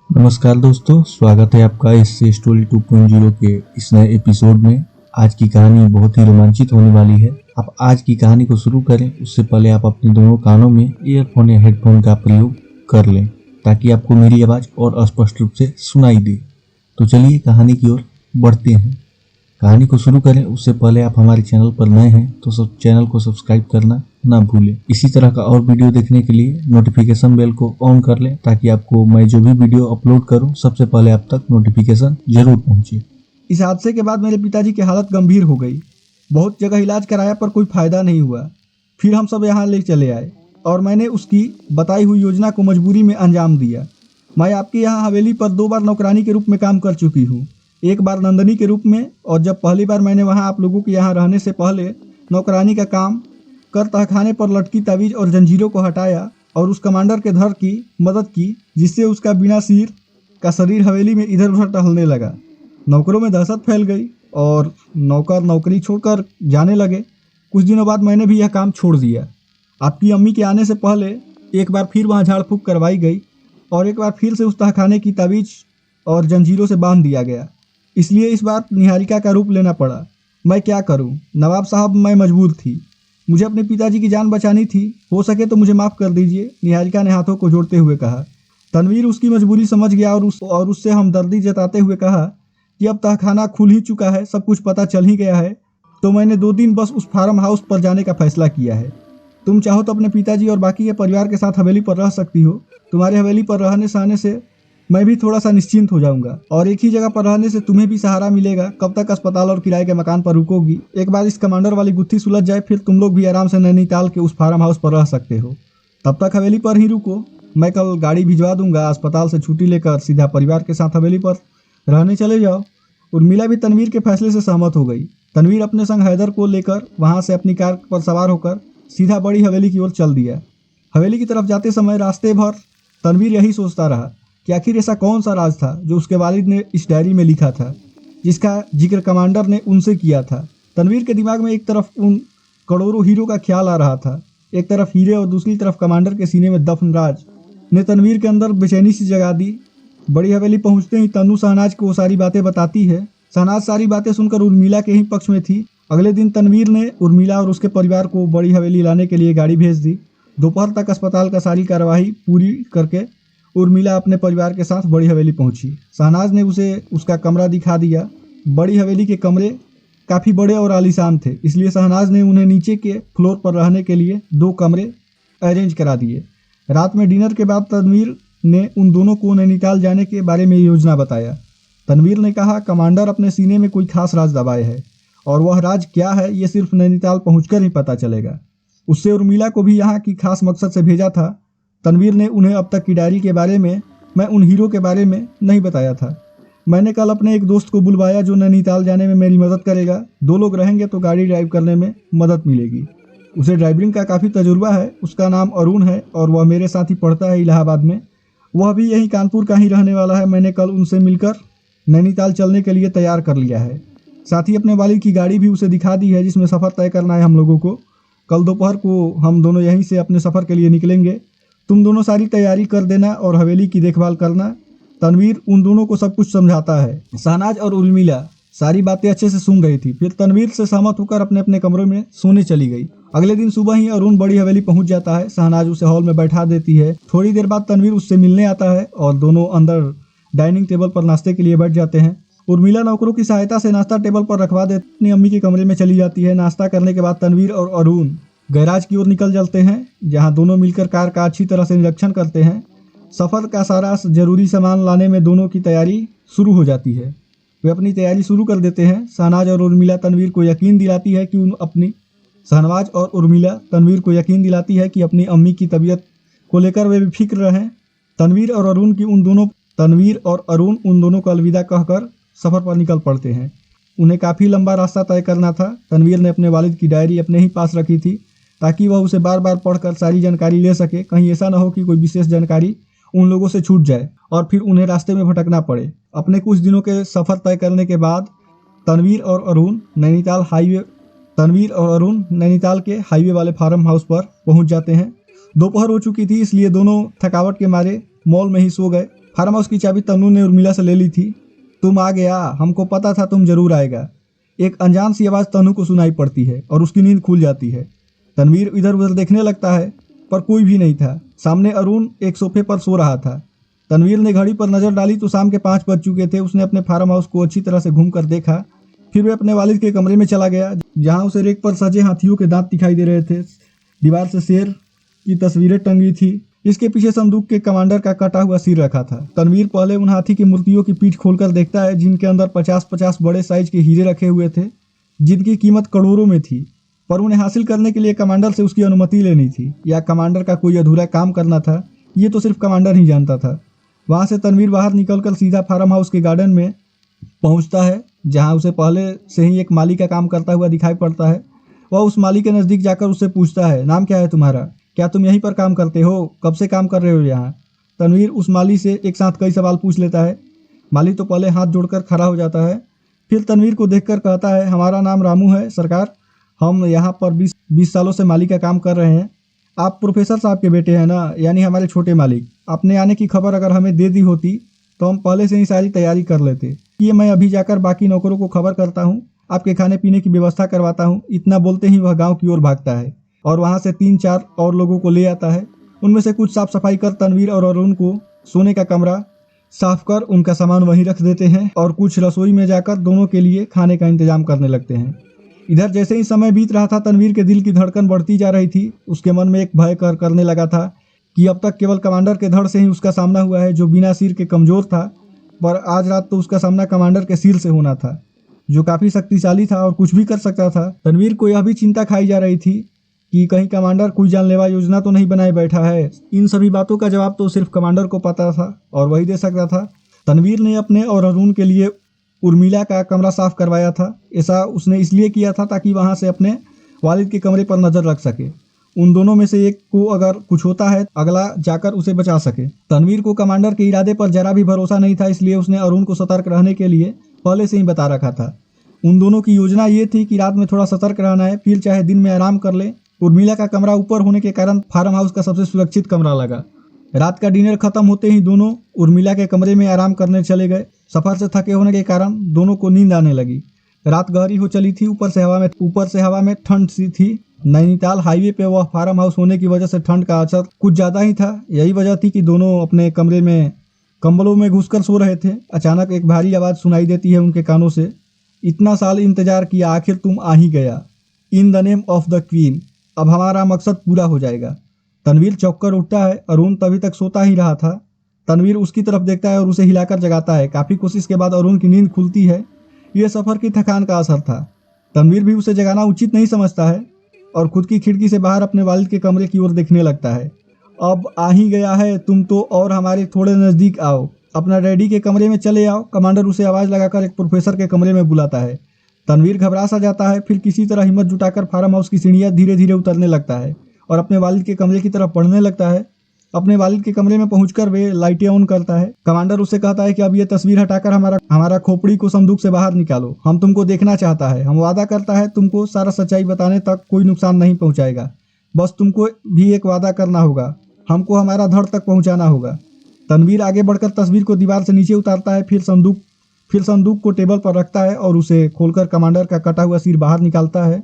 नमस्कार दोस्तों, स्वागत है आपका इस स्टोरी 2.0 के इस नए एपिसोड में। आज की कहानी बहुत ही रोमांचित होने वाली है। आप आज की कहानी को शुरू करें उससे पहले आप अपने दोनों कानों में ईयरफोन या हेडफोन का प्रयोग कर लें ताकि आपको मेरी आवाज़ और स्पष्ट रूप से सुनाई दे। तो चलिए कहानी की ओर बढ़ते हैं। कहानी को शुरू करें उससे पहले आप हमारे चैनल पर नए हैं तो चैनल को सब्सक्राइब करना ना भूलें। इसी तरह का और वीडियो देखने के लिए नोटिफिकेशन बेल को ऑन कर लें ताकि आपको मैं जो भी वीडियो अपलोड करूं सबसे पहले आप तक नोटिफिकेशन जरूर पहुंचे। इस हादसे के बाद मेरे पिताजी की हालत गंभीर हो गई। बहुत जगह इलाज कराया पर कोई फायदा नहीं हुआ। फिर हम सब यहाँ ले चले आए और मैंने उसकी बताई हुई योजना को मजबूरी में अंजाम दिया। मैं आपके यहाँ हवेली पर 2 बार नौकरानी के रूप में काम कर चुकी हूँ, एक बार नंदनी के रूप में, और जब पहली बार मैंने वहाँ आप लोगों के यहाँ रहने से पहले नौकरानी का काम कर तहखाने पर लटकी तावीज़ और जंजीरों को हटाया और उस कमांडर के धर की मदद की, जिससे उसका बिना सिर का शरीर हवेली में इधर उधर टहलने लगा। नौकरों में दहशत फैल गई और नौकर नौकरी छोड़कर जाने लगे। कुछ दिनों बाद मैंने भी यह काम छोड़ दिया। आपकी अम्मी के आने से पहले एक बार फिर वहाँ झाड़ फूँक करवाई गई और एक बार फिर से उस तहखाने की तावीज़ और जंजीरों से बांध दिया गया। इसलिए इस बार निहारिका का रूप लेना पड़ा। मैं क्या करूं नवाब साहब, मैं मजबूर थी। मुझे अपने पिताजी की जान बचानी थी। हो सके तो मुझे माफ़ कर दीजिए, निहारिका ने हाथों को जोड़ते हुए कहा। तनवीर उसकी मजबूरी समझ गया और उससे हमदर्दी जताते हुए कहा कि अब तहखाना खुल ही चुका है, सब कुछ पता चल ही गया है, तो मैंने 2 दिन बस उस फार्म हाउस पर जाने का फैसला किया है। तुम चाहो तो अपने पिताजी और बाकी के परिवार के साथ हवेली पर रह सकती हो। तुम्हारे हवेली पर रहने सहने से मैं भी थोड़ा सा निश्चिंत हो जाऊंगा और एक ही जगह पर रहने से तुम्हें भी सहारा मिलेगा। कब तक अस्पताल और किराए के मकान पर रुकोगी? एक बार इस कमांडर वाली गुत्थी सुलझ जाए फिर तुम लोग भी आराम से नैनीताल के उस फार्म हाउस पर रह सकते हो। तब तक हवेली पर ही रुको। मैं कल गाड़ी भिजवा दूंगा। अस्पताल से छुट्टी लेकर सीधा परिवार के साथ हवेली पर रहने चले जाओ। उर्मिला भी तनवीर के फैसले से सहमत हो गई। तनवीर अपने संग हैदर को लेकर वहाँ से अपनी कार पर सवार होकर सीधा बड़ी हवेली की ओर चल दिया। हवेली की तरफ जाते समय रास्ते भर तनवीर यही सोचता रहा कि आखिर ऐसा कौन सा राज था जो उसके वालिद ने इस डायरी में लिखा था, जिसका जिक्र कमांडर ने उनसे किया था। तनवीर के दिमाग में एक तरफ उन करोड़ों हीरो का ख्याल आ रहा था, एक तरफ हीरे और दूसरी तरफ कमांडर के सीने में दफन राज ने तनवीर के अंदर बेचैनी सी जगा दी। बड़ी हवेली पहुंचते ही तनु शहनाज को सारी बातें बताती है। शहनाज सारी बातें सुनकर उर्मिला के ही पक्ष में थी। अगले दिन तनवीर ने उर्मिला और उसके परिवार को बड़ी हवेली लाने के लिए गाड़ी भेज दी। दोपहर तक अस्पताल का सारी कार्यवाही पूरी करके उर्मिला अपने परिवार के साथ बड़ी हवेली पहुंची। शहनाज ने उसे उसका कमरा दिखा दिया। बड़ी हवेली के कमरे काफ़ी बड़े और आलीशान थे, इसलिए शहनाज ने उन्हें नीचे के फ्लोर पर रहने के लिए 2 कमरे अरेंज करा दिए। रात में डिनर के बाद तनवीर ने उन दोनों को नैनीताल जाने के बारे में योजना बताया। तनवीर ने कहा, कमांडर अपने सीने में कोई खास राज दबाए है और वह राज क्या है ये सिर्फ नैनीताल पहुँचकर ही पता चलेगा। उससे उर्मिला को भी यहाँ की खास मकसद से भेजा था। तनवीर ने उन्हें अब तक की डायरी के बारे में, मैं उन हीरो के बारे में नहीं बताया था। मैंने कल अपने एक दोस्त को बुलवाया जो नैनीताल जाने में मेरी मदद करेगा। 2 लोग रहेंगे तो गाड़ी ड्राइव करने में मदद मिलेगी। उसे ड्राइविंग का काफ़ी तजुर्बा है। उसका नाम अरुण है और वह मेरे साथ ही पढ़ता है इलाहाबाद में। वह भी यहीं कानपुर का ही रहने वाला है। मैंने कल उनसे मिलकर नैनीताल चलने के लिए तैयार कर लिया है। साथ ही अपने वालिद की गाड़ी भी उसे दिखा दी है जिसमें सफ़र तय करना है हम लोगों को। कल दोपहर को हम दोनों यहीं से अपने सफ़र के लिए निकलेंगे। तुम दोनों सारी तैयारी कर देना और हवेली की देखभाल करना। तनवीर उन दोनों को सब कुछ समझाता है। शहनाज और उर्मिला सारी बातें अच्छे से सुन रही थी। फिर तनवीर से सहमत होकर अपने अपने कमरों में सोने चली गई। अगले दिन सुबह ही अरुण बड़ी हवेली पहुंच जाता है। शहनाज उसे हॉल में बैठा देती है। थोड़ी देर बाद तनवीर उससे मिलने आता है और दोनों अंदर डाइनिंग टेबल पर नाश्ते के लिए बैठ जाते हैं। उर्मिला नौकरों की सहायता से नाश्ता टेबल पर रखवा देती अपनी अम्मी के कमरे में चली जाती है। नाश्ता करने के बाद तनवीर और अरुण गैराज की ओर निकल चलते हैं, जहां दोनों मिलकर कार का अच्छी तरह से निरीक्षण करते हैं। सफ़र का सारा जरूरी सामान लाने में दोनों की तैयारी शुरू हो जाती है। वे अपनी तैयारी शुरू कर देते हैं। शहनाज और उर्मिला तनवीर को यकीन दिलाती है कि अपनी अम्मी की तबीयत को लेकर वे बेफिक्र रहें। तनवीर और अरुण उन दोनों को अलविदा कहकर सफ़र पर निकल पड़ते हैं। उन्हें काफ़ी लंबा रास्ता तय करना था। तनवीर ने अपने वालिद की डायरी अपने ही पास रखी थी ताकि वह उसे बार बार पढ़कर सारी जानकारी ले सके। कहीं ऐसा न हो कि कोई विशेष जानकारी उन लोगों से छूट जाए और फिर उन्हें रास्ते में भटकना पड़े। अपने कुछ दिनों के सफ़र तय करने के बाद तनवीर और अरुण नैनीताल के हाईवे वाले फार्म हाउस पर पहुंच जाते हैं। दोपहर हो चुकी थी, इसलिए दोनों थकावट के मारे मॉल में ही सो गए। फार्म हाउस की चाबी तन्नू ने उर्मिला से ले ली थी। तुम आ गया, हमको पता था तुम जरूर आएगा। एक अनजान सी आवाज़ तन्नू को सुनाई पड़ती है और उसकी नींद खुल जाती है। तनवीर इधर उधर देखने लगता है पर कोई भी नहीं था। सामने अरुण एक सोफे पर सो रहा था। तनवीर ने घड़ी पर नज़र डाली तो शाम के 5 बज चुके थे। उसने अपने फार्म हाउस को अच्छी तरह से घूम कर देखा। फिर वह अपने वालिद के कमरे में चला गया, जहाँ उसे रेक पर सजे हाथियों के दांत दिखाई दे रहे थे। दीवार से शेर की तस्वीरें टंगी थी। इसके पीछे संदूक के कमांडर का कटा हुआ सिर रखा था। तनवीर पहले उन हाथी की मूर्तियों की पीठ खोलकर देखता है, जिनके अंदर 50-50 बड़े साइज के हीरे रखे हुए थे, जिनकी कीमत करोड़ों में थी। पर उन्हें हासिल करने के लिए कमांडर से उसकी अनुमति लेनी थी, या कमांडर का कोई अधूरा काम करना था। ये तो सिर्फ कमांडर ही जानता था। वहाँ से तनवीर बाहर निकलकर सीधा फार्म हाउस के गार्डन में पहुँचता है, जहाँ उसे पहले से ही एक माली का काम करता हुआ दिखाई पड़ता है। वह उस माली के नज़दीक जाकर उससे पूछता है, नाम क्या है तुम्हारा? क्या तुम यहीं पर काम करते हो? कब से काम कर रहे हो यहाँ? तनवीर उस माली से एक साथ कई सवाल पूछ लेता है। माली तो पहले हाथ जोड़कर खड़ा हो जाता है, फिर तनवीर को देखकर कहता है, हमारा नाम रामू है सरकार। हम यहाँ पर 20 सालों से माली का काम कर रहे हैं। आप प्रोफेसर साहब के बेटे हैं ना, यानी हमारे छोटे मालिक। अपने आने की खबर अगर हमें दे दी होती तो हम पहले से ही सारी तैयारी कर लेते। ये मैं अभी जाकर बाकी नौकरों को खबर करता हूँ, आपके खाने पीने की व्यवस्था करवाता हूँ। इतना बोलते ही वह गाँव की ओर भागता है और वहाँ से 3-4 और लोगों को ले आता है। उनमें से कुछ साफ सफाई कर तनवीर और अरुण को सोने का कमरा साफ कर उनका सामान वहीं रख देते हैं, और कुछ रसोई में जाकर दोनों के लिए खाने का इंतजाम करने लगते हैं। इधर जैसे ही समय बीत रहा था, तनवीर के दिल की धड़कन बढ़ती जा रही थी। उसके मन में एक भय करने लगा था कि अब तक केवल कमांडर के धड़ से ही उसका सामना हुआ है, जो बिना सिर के कमज़ोर था, पर आज रात तो उसका सामना कमांडर के सिर से होना था, जो काफ़ी शक्तिशाली था और कुछ भी कर सकता था। तनवीर को यह भी चिंता खाई जा रही थी कि कहीं कमांडर कोई जानलेवा योजना तो नहीं बनाए बैठा है। इन सभी बातों का जवाब तो सिर्फ कमांडर को पता था और वही दे सकता था। तनवीर ने अपने और अरुण के लिए उर्मिला का कमरा साफ करवाया था। ऐसा उसने इसलिए किया था ताकि वहां से अपने वालिद के कमरे पर नज़र रख सके। उन दोनों में से एक को अगर कुछ होता है, अगला जाकर उसे बचा सके। तनवीर को कमांडर के इरादे पर जरा भी भरोसा नहीं था, इसलिए उसने अरुण को सतर्क रहने के लिए पहले से ही बता रखा था। उन दोनों की योजना ये थी कि रात में थोड़ा सतर्क रहना है, फिर चाहे दिन में आराम कर ले। उर्मिला का कमरा ऊपर होने के कारण फार्म हाउस का सबसे सुरक्षित कमरा लगा। रात का डिनर खत्म होते ही दोनों उर्मिला के कमरे में आराम करने चले गए। सफर से थके होने के कारण दोनों को नींद आने लगी। रात गहरी हो चली थी। ऊपर से हवा में ठंड सी थी। नैनीताल हाईवे पे वह फार्म हाउस होने की वजह से ठंड का असर कुछ ज़्यादा ही था। यही वजह थी कि दोनों अपने कमरे में कंबलों में घुसकर सो रहे थे। अचानक एक भारी आवाज़ सुनाई देती है उनके कानों से, इतना साल इंतजार किया, आखिर तुम आ ही गया। इन the name of the queen, अब हमारा मकसद पूरा हो जाएगा। तनवीर चौंक उठता है। अरुण तभी तक सोता ही रहा था। तनवीर उसकी तरफ देखता है और उसे हिलाकर जगाता है। काफ़ी कोशिश के बाद अरुण की नींद खुलती है। यह सफ़र की थकान का असर था। तनवीर भी उसे जगाना उचित नहीं समझता है और खुद की खिड़की से बाहर अपने वालिद के कमरे की ओर देखने लगता है। अब आ ही गया है तुम तो, और हमारे थोड़े नज़दीक आओ, अपना डैडी के कमरे में चले आओ। कमांडर उसे आवाज़ लगाकर एक प्रोफेसर के कमरे में बुलाता है। तनवीर घबरा सा जाता है, फिर किसी तरह हिम्मत जुटाकर फार्म हाउस की सीढ़ियाँ धीरे धीरे उतरने लगता है और अपने वालिद के कमरे की तरफ बढ़ने लगता है। अपने वालिद के कमरे में पहुंचकर वे लाइटें ऑन करता है। कमांडर उससे कहता है कि अब ये तस्वीर हटाकर हमारा खोपड़ी को संदूक से बाहर निकालो, हम तुमको देखना चाहता है। हम वादा करता है तुमको सारा सच्चाई बताने तक कोई नुकसान नहीं पहुंचाएगा। बस तुमको भी एक वादा करना होगा, हमको हमारा धड़ तक पहुंचाना होगा। तनवीर आगे बढ़कर तस्वीर को दीवार से नीचे उतारता है, फिर संदूक को टेबल पर रखता है और उसे खोलकर कमांडर का कटा हुआ सिर बाहर निकालता है।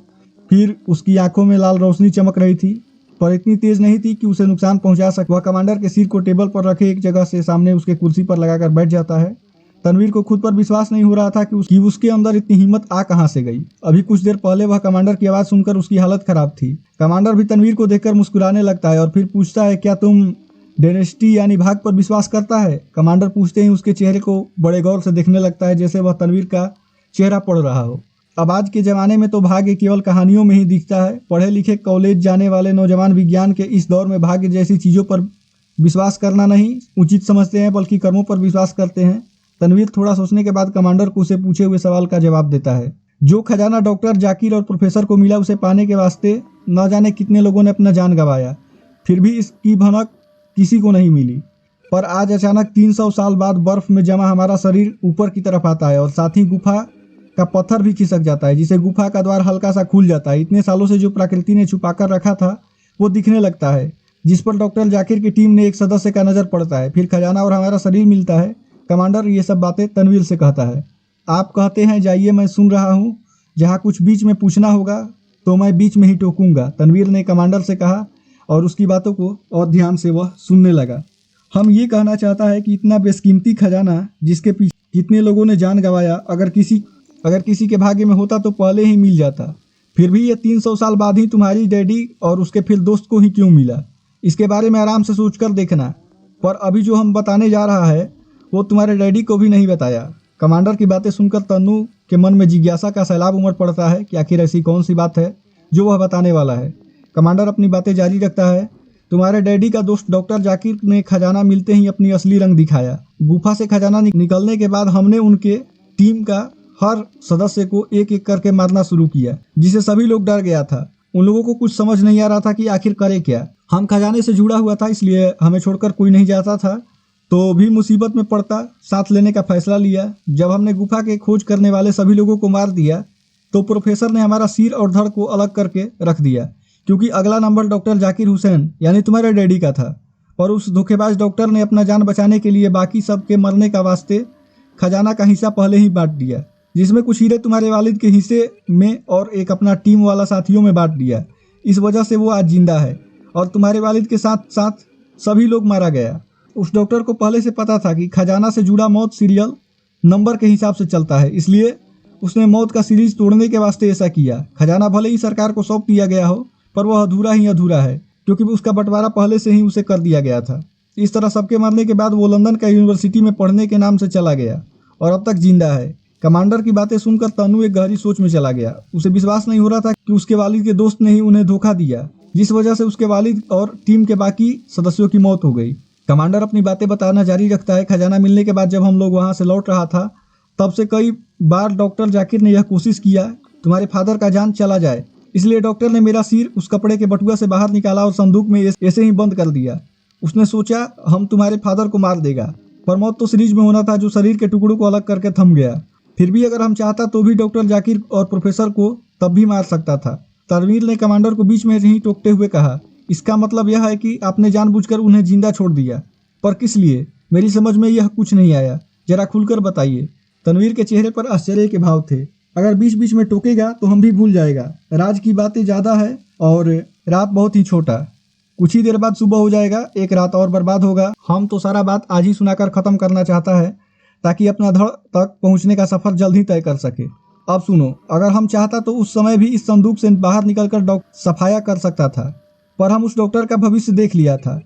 फिर उसकी आंखों में लाल रोशनी चमक रही थी, पर इतनी तेज नहीं थी कि उसे नुकसान पहुंचा सके। वह कमांडर के सिर को टेबल पर रखे एक जगह से सामने उसके कुर्सी पर लगाकर बैठ जाता है। तनवीर को खुद पर विश्वास नहीं हो रहा था कि उसके अंदर इतनी हिम्मत आ कहां से गई। अभी कुछ देर पहले वह कमांडर की आवाज़ सुनकर उसकी हालत खराब थी। कमांडर भी तनवीर को देखकर मुस्कुराने लगता है और फिर पूछता है, क्या तुम डेनेस्टी यानी भाग पर विश्वास करता है? कमांडर पूछते ही उसके चेहरे को बड़े गौर से देखने लगता है, जैसे वह तनवीर का चेहरा पढ़ रहा हो। अब आज के ज़माने में तो भाग्य केवल कहानियों में ही दिखता है। पढ़े लिखे कॉलेज जाने वाले नौजवान विज्ञान के इस दौर में भाग्य जैसी चीज़ों पर विश्वास करना नहीं उचित समझते हैं, बल्कि कर्मों पर विश्वास करते हैं। तनवीर थोड़ा सोचने के बाद कमांडर को उसे पूछे हुए सवाल का जवाब देता है। जो खजाना डॉक्टर जाकिर और प्रोफेसर को मिला, उसे पाने के वास्ते न जाने कितने लोगों ने अपना जान गंवाया, फिर भी इसकी भनक किसी को नहीं मिली। पर आज अचानक 300 साल बाद बर्फ में जमा हमारा शरीर ऊपर की तरफ आता है और साथ ही गुफा का पत्थर भी खिसक जाता है, जिसे गुफा का द्वार हल्का सा खुल जाता है। इतने सालों से जो प्रकृति ने छुपाकर रखा था वो दिखने लगता है। जिस पर डॉक्टर जाकिर की टीम ने एक सदस्य का नज़र पड़ता है। फिर खजाना और हमारा शरीर मिलता है। कमांडर ये सब बातें तनवीर से कहता है। आप कहते हैं जाइए, मैं सुन रहा हूँ, जहाँ कुछ बीच में पूछना होगा तो मैं बीच में ही टोकूंगा, तनवीर ने कमांडर से कहा और उसकी बातों को और ध्यान से वह सुनने लगा। हम ये कहना चाहता है कि इतना बेशकीमती खजाना जिसके पीछे कितने लोगों ने जान गंवाया, अगर किसी के भाग्य में होता तो पहले ही मिल जाता। फिर भी ये 300 साल बाद ही तुम्हारी डैडी और उसके फिर दोस्त को ही क्यों मिला, इसके बारे में आराम से सोचकर देखना। पर अभी जो हम बताने जा रहा है वो तुम्हारे डैडी को भी नहीं बताया। कमांडर की बातें सुनकर तन्नू के मन में जिज्ञासा का सैलाब उमड़ पड़ता है कि आखिर ऐसी कौन सी बात है जो वह बताने वाला है। कमांडर अपनी बातें जारी रखता है। तुम्हारे डैडी का दोस्त डॉक्टर जाकिर ने खजाना मिलते ही अपनी असली रंग दिखाया। गुफा से खजाना निकलने के बाद हमने उनके टीम का हर सदस्य को एक एक करके मारना शुरू किया, जिसे सभी लोग डर गया था। उन लोगों को कुछ समझ नहीं आ रहा था कि आखिर करे क्या। हम खजाने से जुड़ा हुआ था, इसलिए हमें छोड़कर कोई नहीं जाता था, तो भी मुसीबत में पड़ता साथ लेने का फैसला लिया। जब हमने गुफा के खोज करने वाले सभी लोगों को मार दिया तो प्रोफेसर ने हमारा सिर और धड़ को अलग करके रख दिया, क्योंकि अगला नंबर डॉक्टर जाकिर हुसैन यानी तुम्हारे डैडी का था। और उस धोखेबाज डॉक्टर ने अपना जान बचाने के लिए बाकी सब के मरने का वास्ते खजाना का हिस्सा पहले ही बांट दिया, जिसमें कुछ हीरे तुम्हारे वालिद के हिस्से में और एक अपना टीम वाला साथियों में बांट दिया। इस वजह से वो आज जिंदा है और तुम्हारे वालिद के साथ साथ सभी लोग मारा गया। उस डॉक्टर को पहले से पता था कि खजाना से जुड़ा मौत सीरियल नंबर के हिसाब से चलता है, इसलिए उसने मौत का सीरीज तोड़ने के वास्ते ऐसा किया। खजाना भले ही सरकार को सौंप दिया गया हो, पर वह अधूरा ही अधूरा है, क्योंकि उसका बंटवारा पहले से ही उसे कर दिया गया था। इस तरह सबके मरने के बाद वो लंदन का यूनिवर्सिटी में पढ़ने के नाम से चला गया और अब तक जिंदा है। कमांडर की बातें सुनकर तनु एक गहरी सोच में चला गया। उसे विश्वास नहीं हो रहा था कि उसके वालिद के दोस्त ने ही उन्हें धोखा दिया, जिस वजह से उसके वालिद और टीम के बाकी सदस्यों की मौत हो गई। कमांडर अपनी बातें बताना जारी रखता है। खजाना मिलने के बाद जब हम लोग वहां से लौट रहा था, तब से कई बार डॉक्टर जाकिर ने यह कोशिश किया तुम्हारे फादर का जान चला जाए, इसलिए डॉक्टर ने मेरा सिर उस कपड़े के बटुआ से बाहर निकाला और संदूक में ऐसे ही बंद कर दिया। उसने सोचा हम तुम्हारे फादर को मार देगा, पर मौत तो सीरीज में होना था, जो शरीर के टुकड़ों को अलग करके थम गया। फिर भी अगर हम चाहता तो भी डॉक्टर जाकिर और प्रोफेसर को तब भी मार सकता था। तनवीर ने कमांडर को बीच में ही टोकते हुए कहा, इसका मतलब यह है कि आपने जानबूझकर उन्हें जिंदा छोड़ दिया, पर किस लिए? मेरी समझ में यह कुछ नहीं आया, जरा खुलकर बताइए। तनवीर के चेहरे पर आश्चर्य के भाव थे। अगर बीच बीच में टोकेगा तो हम भी भूल जाएगा। राज की बातें ज़्यादा है और रात बहुत ही छोटा। कुछ ही देर बाद सुबह हो जाएगा, एक रात और बर्बाद होगा। हम तो सारा बात आज ही सुनाकर ख़त्म करना चाहता है, ताकि अपना धड़ तक पहुंचने का सफ़र जल्द ही तय कर सके। अब सुनो, अगर हम चाहता तो उस समय भी इस संदूक से बाहर निकलकर सफाया कर सकता था, पर हम उस डॉक्टर का भविष्य देख लिया था।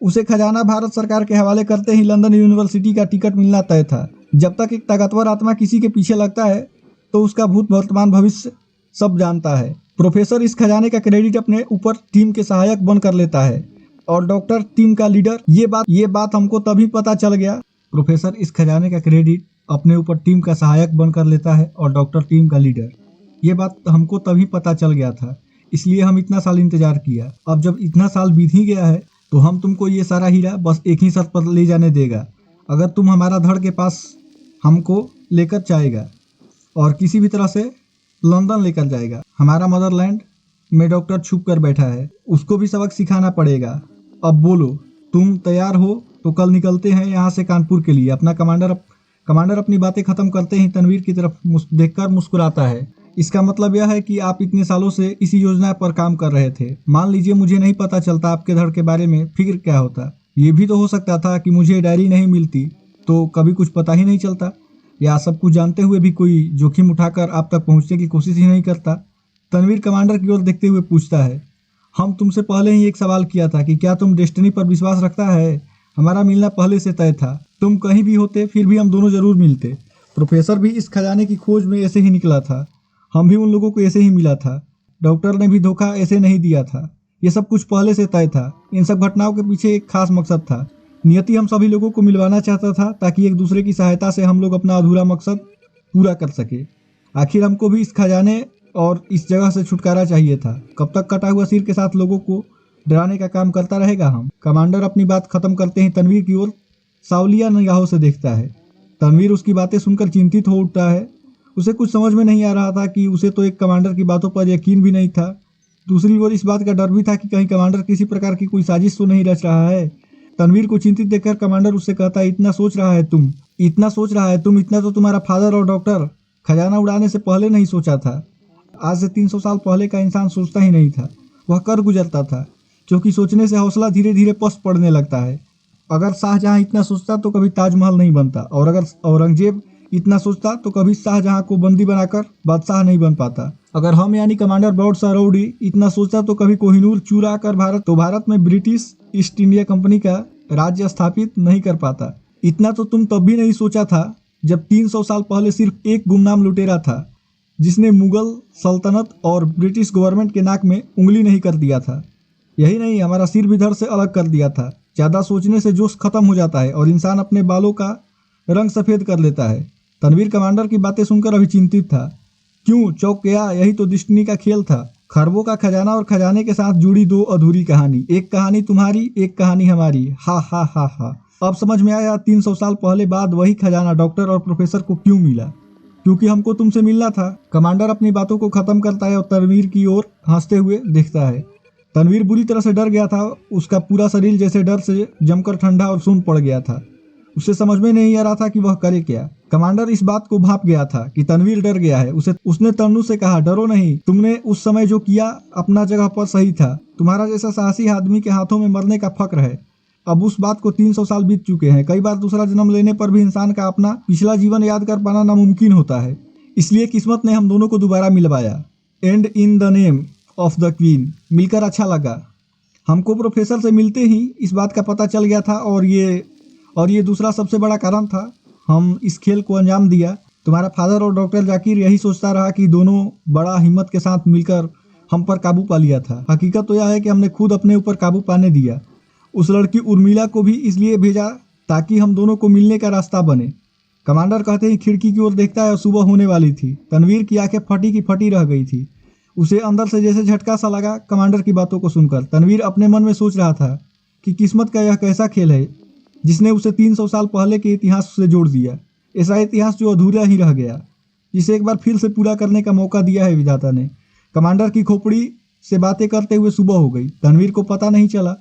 उसे खजाना भारत सरकार के हवाले करते ही लंदन यूनिवर्सिटी का टिकट मिलना तय था। जब तक एक ताकतवर आत्मा किसी के पीछे लगता है तो उसका भूत वर्तमान भविष्य सब जानता है। प्रोफेसर इस खजाने का क्रेडिट अपने ऊपर टीम के सहायक बन कर लेता है और डॉक्टर टीम का लीडर। ये बात हमको तभी पता चल गया। प्रोफेसर इस खजाने का क्रेडिट अपने ऊपर टीम का सहायक बन कर लेता है और डॉक्टर टीम का लीडर। ये बात हमको तभी पता चल गया था, इसलिए हम इतना साल इंतजार किया। अब जब इतना साल बीत ही गया है तो हम तुमको ये सारा हीरा बस एक ही शर्त पर ले जाने देगा, अगर तुम हमारा धड़ के पास हमको लेकर जाएगा और किसी भी तरह से लंदन लेकर जाएगा। हमारा मदरलैंड में डॉक्टर छुप कर बैठा है, उसको भी सबक सिखाना पड़ेगा। अब बोलो, तुम तैयार हो तो कल निकलते हैं यहाँ से कानपुर के लिए। अपना कमांडर अपनी बातें खत्म करते ही तनवीर की तरफ देखकर मुस्कुराता है। इसका मतलब यह है कि आप इतने सालों से इसी योजना पर काम कर रहे थे। मान लीजिए मुझे नहीं पता चलता आपके धड़ के बारे में फिक्र क्या होता। ये भी तो हो सकता था कि मुझे डायरी नहीं मिलती तो कभी कुछ पता ही नहीं चलता, या सब कुछ जानते हुए भी कोई जोखिम उठाकर आप तक पहुंचने की कोशिश ही नहीं करता। तनवीर कमांडर की ओर देखते हुए पूछता है, हम तुमसे पहले ही एक सवाल किया था कि क्या तुम डेस्टिनी पर विश्वास रखता है? हमारा मिलना पहले से तय था। तुम कहीं भी होते फिर भी हम दोनों जरूर मिलते। प्रोफेसर भी इस खजाने की खोज में ऐसे ही निकला था, हम भी उन लोगों को ऐसे ही मिला था। डॉक्टर ने भी धोखा ऐसे नहीं दिया था। ये सब कुछ पहले से तय था। इन सब घटनाओं के पीछे एक खास मकसद था। नियति हम सभी लोगों को मिलवाना चाहता था, ताकि एक दूसरे की सहायता से हम लोग अपना अधूरा मकसद पूरा कर सके। आखिर हमको भी इस खजाने और इस जगह से छुटकारा चाहिए था। कब तक कटा हुआ सिर के साथ लोगों को डराने का काम करता रहेगा हम? कमांडर अपनी बात खत्म करते ही तनवीर की ओर सावलिया निगाहों से देखता है। तनवीर उसकी बातें सुनकर चिंतित हो उठता है। उसे कुछ समझ में नहीं आ रहा था कि उसे तो एक कमांडर की बातों पर यकीन भी नहीं था दूसरी ओर इस बात का डर भी था कि कहीं कमांडर किसी प्रकार की कोई साजिश तो नहीं रच रहा है। तनवीर को चिंतित देखकर कमांडर उससे कहता है, इतना सोच रहा है तुम, इतना तो तुम्हारा फादर और डॉक्टर खजाना उड़ाने से पहले नहीं सोचा था। आज से 300 साल पहले का इंसान सोचता ही नहीं था, वह कर गुजरता था, क्योंकि सोचने से हौसला धीरे धीरे पस्त पड़ने लगता है। अगर शाहजहां इतना सोचता तो कभी ताजमहल नहीं बनता, और अगर औरंगजेब इतना सोचता तो कभी शाहजहां को बंदी बनाकर बादशाह नहीं बन पाता। अगर हम यानी कमांडर ब्रॉड सरौडी इतना सोचता तो कभी कोहिनूर चुरा कर भारत में ब्रिटिश ईस्ट इंडिया कंपनी का राज्य स्थापित नहीं कर पाता। इतना तो तुम तब भी नहीं सोचा था जब 300 साल पहले सिर्फ एक गुमनाम लुटेरा था जिसने मुगल सल्तनत और ब्रिटिश गवर्नमेंट के नाक में उंगली नहीं कर दिया था। यही नहीं, हमारा सिर भी धड़ से अलग कर दिया था। ज़्यादा सोचने से जोश खत्म हो जाता है और इंसान अपने बालों का रंग सफ़ेद कर लेता है। तनवीर कमांडर की बातें सुनकर अभी चिंतित था। क्यों चौंक गया? यही तो डिस्टिनी का खेल था। खरबों का खजाना और खजाने के साथ जुड़ी दो अधूरी कहानी, एक कहानी तुम्हारी, एक कहानी हमारी। हा हा हा हा। अब समझ में आया 300 साल पहले बाद वही खजाना डॉक्टर और प्रोफेसर को क्यों मिला, क्योंकि हमको तुमसे मिलना था। कमांडर अपनी बातों को खत्म करता है और तनवीर की ओर हंसते हुए देखता है। तनवीर बुरी तरह से डर गया था, उसका पूरा शरीर जैसे डर से जमकर ठंडा और सून पड़ गया था। उसे समझ में नहीं आ रहा था कि वह करे क्या। कमांडर इस बात को भांप गया था कि तनवीर डर गया है। उसने तन्नू से कहा, डरो नहीं, तुमने उस समय जो किया अपना जगह पर सही था। तुम्हारा जैसा साहसी आदमी के हाथों में मरने का फक्र है। अब उस बात को 300 साल बीत चुके हैं। कई बार दूसरा जन्म लेने पर भी इंसान का अपना पिछला जीवन याद कर पाना नामुमकिन होता है। इसलिए किस्मत ने हम दोनों को दोबारा मिलवाया। And in the name of the queen. मिलकर अच्छा लगा। हमको प्रोफेसर से मिलते ही इस बात का पता चल गया था और ये दूसरा सबसे बड़ा कारण था। हम इस खेल को अंजाम दिया। तुम्हारा फादर और डॉक्टर जाकिर यही सोचता रहा कि दोनों बड़ा हिम्मत के साथ मिलकर हम पर काबू पा लिया था। हकीकत तो यह है कि हमने खुद अपने ऊपर काबू पाने दिया। उस लड़की उर्मिला को भी इसलिए भेजा ताकि हम दोनों को मिलने का रास्ता बने। कमांडर कहते ही खिड़की की ओर देखता है और सुबह होने वाली थी। तनवीर की आंखें फटी की फटी रह गई थी। उसे अंदर से जैसे झटका सा लगा कमांडर की बातों को सुनकर। तनवीर अपने मन में सोच रहा था कि किस्मत का यह कैसा खेल है जिसने उसे 300 साल पहले के इतिहास से जोड़ दिया। ऐसा इतिहास जो अधूरा ही रह गया, जिसे एक बार फिर से पूरा करने का मौका दिया है विधाता ने। कमांडर की खोपड़ी से बातें करते हुए सुबह हो गई। तनवीर को पता नहीं चला।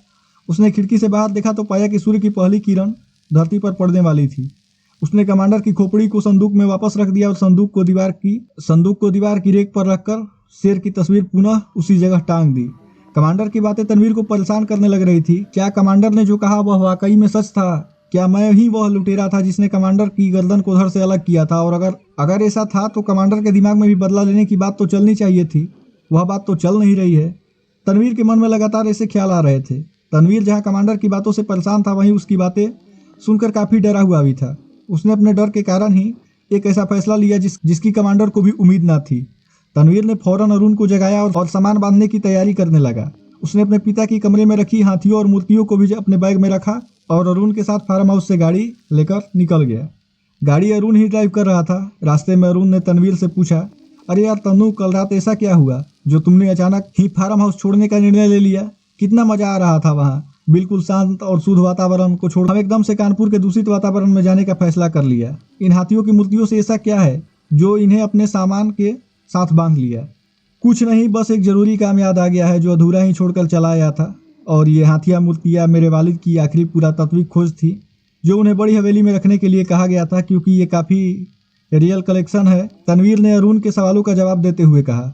उसने खिड़की से बाहर देखा तो पाया कि सूर्य की पहली किरण धरती पर पड़ने वाली थी। उसने कमांडर की खोपड़ी को संदूक में वापस रख दिया और संदूक को दीवार की रेक पर रखकर शेर की तस्वीर पुनः उसी जगह टांग दी। कमांडर की बातें तनवीर को परेशान करने लग रही थी। क्या कमांडर ने जो कहा वह वाकई में सच था? क्या मैं ही वह लुटेरा था जिसने कमांडर की गर्दन को धड़ से अलग किया था? और अगर ऐसा था तो कमांडर के दिमाग में भी बदला लेने की बात तो चलनी चाहिए थी। वह बात तो चल नहीं रही है। तनवीर के मन में लगातार ऐसे ख्याल आ रहे थे। तनवीर जहाँ कमांडर की बातों से परेशान था, वहीं उसकी बातें सुनकर काफ़ी डरा हुआ भी था। उसने अपने डर के कारण ही एक ऐसा फैसला लिया जिसकी कमांडर को भी उम्मीद न थी। तनवीर ने फौरन अरुण को जगाया और सामान बांधने की तैयारी करने लगा। उसने अपने पिता की कमरे में रखी हाथियों और मूर्तियों को भी अपने बैग में रखा और अरुण के साथ फार्म हाउस से गाड़ी लेकर निकल गया। गाड़ी अरुण ही ड्राइव कर रहा था। रास्ते में अरुण ने तनवीर से पूछा, अरे यार तन्नू, कल रात ऐसा क्या हुआ जो तुमने अचानक ही फार्म हाउस छोड़ने का निर्णय ले लिया? कितना मजा आ रहा था वहाँ, बिल्कुल शांत और शुद्ध वातावरण को छोड़ हम एकदम से कानपुर के दूषित वातावरण में जाने का फैसला कर लिया। इन हाथियों की मूर्तियों से ऐसा क्या है जो इन्हें अपने सामान के साथ बांध लिया? कुछ नहीं, बस एक जरूरी काम याद आ गया है जो अधूरा ही छोड़कर चला आया था। और ये हाथिया मूर्तियाँ मेरे वालिद की आखिरी पुरातात्विक खोज थी जो उन्हें बड़ी हवेली में रखने के लिए कहा गया था, क्योंकि ये काफ़ी रियल कलेक्शन है। तनवीर ने अरुण के सवालों का जवाब देते हुए कहा।